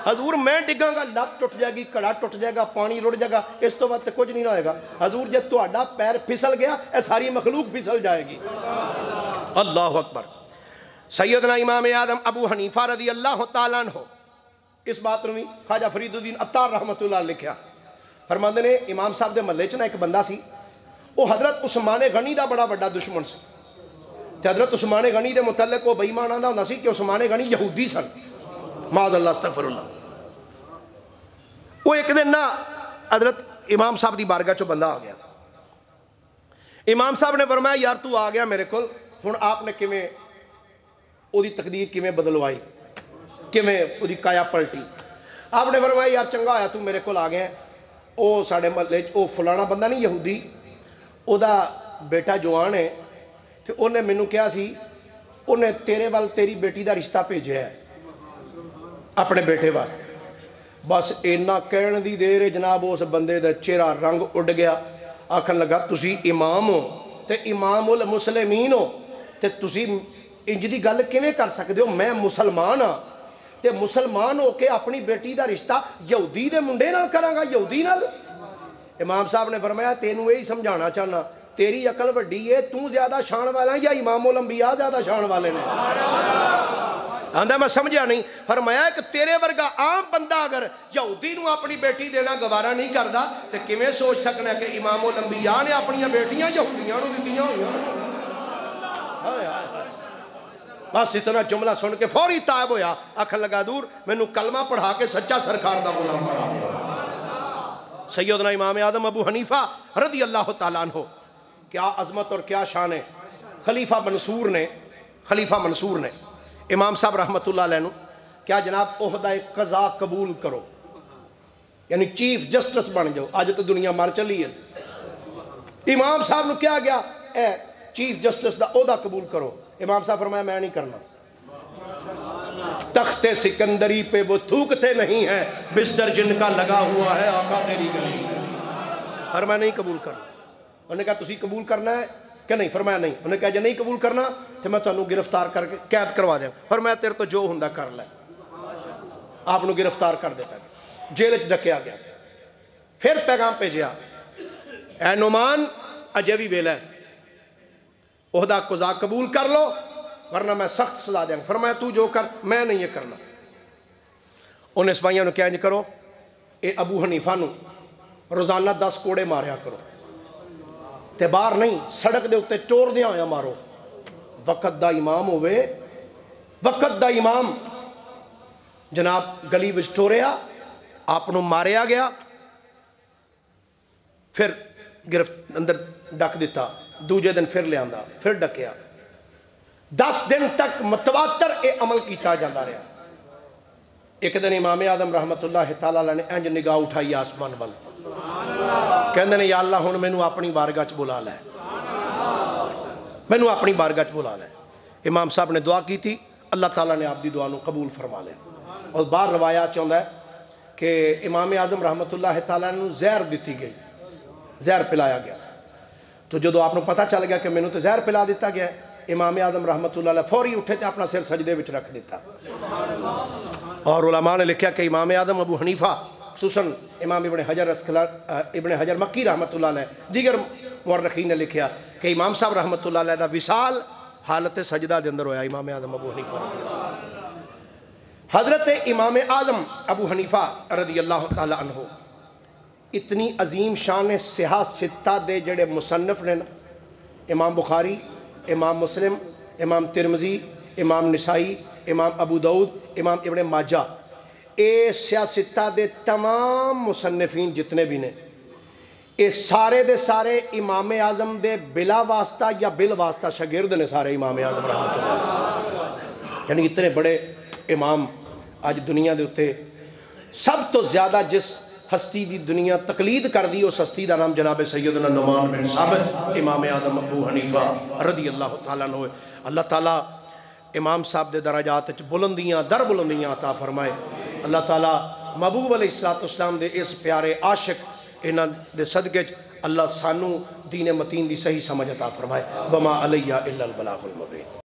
حضور میں ڈگاں گا لات ٹوٹ جائے گی کڑا ٹوٹ جائے گا پانی روڑ جائے گا اس تو بات کچھ نہیں رہے گا حضور جب تہاڈا پیر پھسل گیا اے ساری مخلوق پھسل جائے گی اللہ اکبر سیدنا امام آدم ابو حنیفہ رضی اللہ تعالیٰ عنہ اس بات نے خواجہ فرید الدین عطار رحمت اللہ لکھیا فرماندے نے امام صاحب دے محلے چ نا ایک بندہ سی، وہ حضرت عثمان غنی دا بڑا بڑا دشمن سی، تے حضرت عثمان غنی دے متعلق وہ بے ایمان آندا ہوندا سی کہ عثمان غنی یہودی سن، معاذ اللہ استغفر اللہ۔ وہ ایک دن نا حضرت امام صاحب دی بارگاہ چو بندہ آ گیا، امام صاحب نے فرمایا یار تو آ گیا میرے کول، ہن آپ نے کیویں او دی تقدیر کیویں بدلوائی، کیویں او دی کایا پلٹی؟ آپ نے فرمایا یار چنگا ہویا تو میرے کول آ گیا، او ساڈے محلے او فلانا بندہ نہیں یہودی، او دا بیٹا جوان ہے تے انہیں مینوں کہا سی انہیں تیرے وال تیری بیٹی دا رشتہ بھیجیا ہے اپنے بیٹے واسطے۔ بس اینا کہن دی دیر جناب اس بندے دا چہرہ رنگ اڑ گیا، آکھن لگا تسی امام ہو تے امام المسلمین ہو تے تسی انج دی گل کیویں کر سکدے ہو؟ میں مسلمان ہاں تے مسلمان ہو کے اپنی بیٹی دا رشتہ یہودی دے منڈے نال کراں گا، یہودی نال؟ امام صاحب نے فرمایا تینوں یہی سمجھانا چاہنا تیری عقل وڈی ہے، تو زیادہ شان والا ہے یا امام الانبیاء زیادہ شان والے نے؟ آندہ میں سمجھا نہیں، فرمایا کہ تیرے ورگا عام بندہ اگر یہودی نو اپنی بیٹی دینا گوارا نہیں کردا تو کیویں سوچ سکنا کہ امام الانبیاء نے اپنی بیٹیاں یہودیاں نو دتیاں ہوئیاں؟ بس اتنا جملہ سن کے فوری تائب ہویا، آکھن لگا دور مینوں کلمہ پڑھا کے سچا سرکار دا غلام بنا۔ سیدنا امام اعظم ابو حنیفہ رضی اللہ تعالیٰ عنہ، کیا عظمت اور کیا شان ہے۔ خلیفہ منصور نے امام صاحب رحمت اللہ علیہ نو کیا جناب عہدہ قضا قبول کرو، یعنی چیف جسٹس بن جاؤ، آج تو دنیا مار چلی ہے۔ امام صاحب نو کیا گیا اے چیف جسٹس دا عہدہ قبول کرو، امام صاحب فرمایا میں نہیں کرنا، تخت سکندری پہ وہ تھوکتے نہیں ہیں بستر جن کا لگا ہوا ہے آقا تیری گلی، فرمایا نہیں قبول کرنا۔ انہوں نے کہا تسی قبول کرنا ہے کہ نہیں؟ فرمایا نہیں۔ انہوں نے کہا جے نہیں قبول کرنا تو میں تانوں گرفتار کر کے قید کروا دیا، فرمایا تیرے تو جو ہوندا کر لے۔ آپ نو گرفتار کر دیتا گیا، جیل وچ ڈکیا گیا، پھر پیغام بھیجیا اے نعمان اجے بھی ویلا ہے، عہدہ قضا قبول کر لو ورنہ میں سخت سزا دیں گا۔ فرمایا تو جو کر، میں نہیں یہ کرنا۔ انہیں سپاہیوں نے کیا انج کرو اے ابو حنیفہ نو روزانہ 10 کوڑے ماریا کرو تے باہر نہیں سڑک دے اتے چور دیا ہویا مارو، وقت دا امام ہوئے، وقت دا امام جناب گلی وچ ٹوریا، آپ نو ماریا گیا، پھر گرفت اندر ڈک دیتا، دوجے دن پھر لے آندا، پھر ڈکیا، 10 دن تک متواتر اے عمل کیتا جاندہ رہا۔ ایک دن امام اعظم رحمت اللہ تعالیٰ نے انج نگاہ اٹھائی آسمان وال، کہندے نے یا اللہ ہن مینوں اپنی بارگاہ چ بلا لے، مینوں اپنی بارگاہ چ بلا لے۔ امام صاحب نے دعا کی تھی، اللہ تعالیٰ نے آپ دی دعا نو قبول فرما لے۔ اور بار روایات چاہتا ہے کہ امام اعظم رحمت اللہ تعالیٰ نے زہر دیتی گئی، زہر پلایا گیا، تو جدو آپ نے پتہ چل گیا کہ مینوں تو زہر پلا دیتا گیا ہے، امام اعظم رحمت اللہ علیہ فوری اٹھے تھے اپنا سر سجدے وچ رکھ دیتا۔ اور علماء نے لکھا کہ امام اعظم ابو حنیفہ خصوصاً امام ابن حجر مکی رحمت اللہ علیہ دیگر مورخین نے لکھا کہ امام صاحب رحمت اللہ علیہ دا وصال حالت سجدہ دے اندر ہویا امام اعظم ابو حنیفہ۔ حضرت امام اعظم ابو حنیفہ رضی اللہ تعالی عنہ اتنی عظیم شان صحاح ستہ دے جڑے مصنف نے، امام بخاری، امام مسلم، امام ترمذی، امام نسائی، امام ابو داؤد، امام ابن ماجہ، اے سیاستہ دے تمام مصنفین جتنے بھی نے، اے سارے دے سارے امام اعظم دے بلا واسطہ یا بل واسطہ شاگرد نے سارے امام اعظم رحمۃ اللہ، یعنی اتنے بڑے امام آج دنیا دے اتے سب تو زیادہ جس ہستی دی دنیا تقلید کر دی اس ہستی دا نام جناب سیدنا نعمان بن ثابت امام اعظم ابو حنیفہ رضی اللہ تعالیٰ عنہ۔ اللہ تعالیٰ امام صاحب دے درجات بلندیاں در بلندیاں عطا فرمائے۔ اللہ تعالیٰ محبوب علیہ السلام دے اس پیارے عاشق انہاں دے صدقے اللہ سانو دین متین دی صحیح سمجھ عطا فرمائے۔ وما علیہ الا البلاغ المبین۔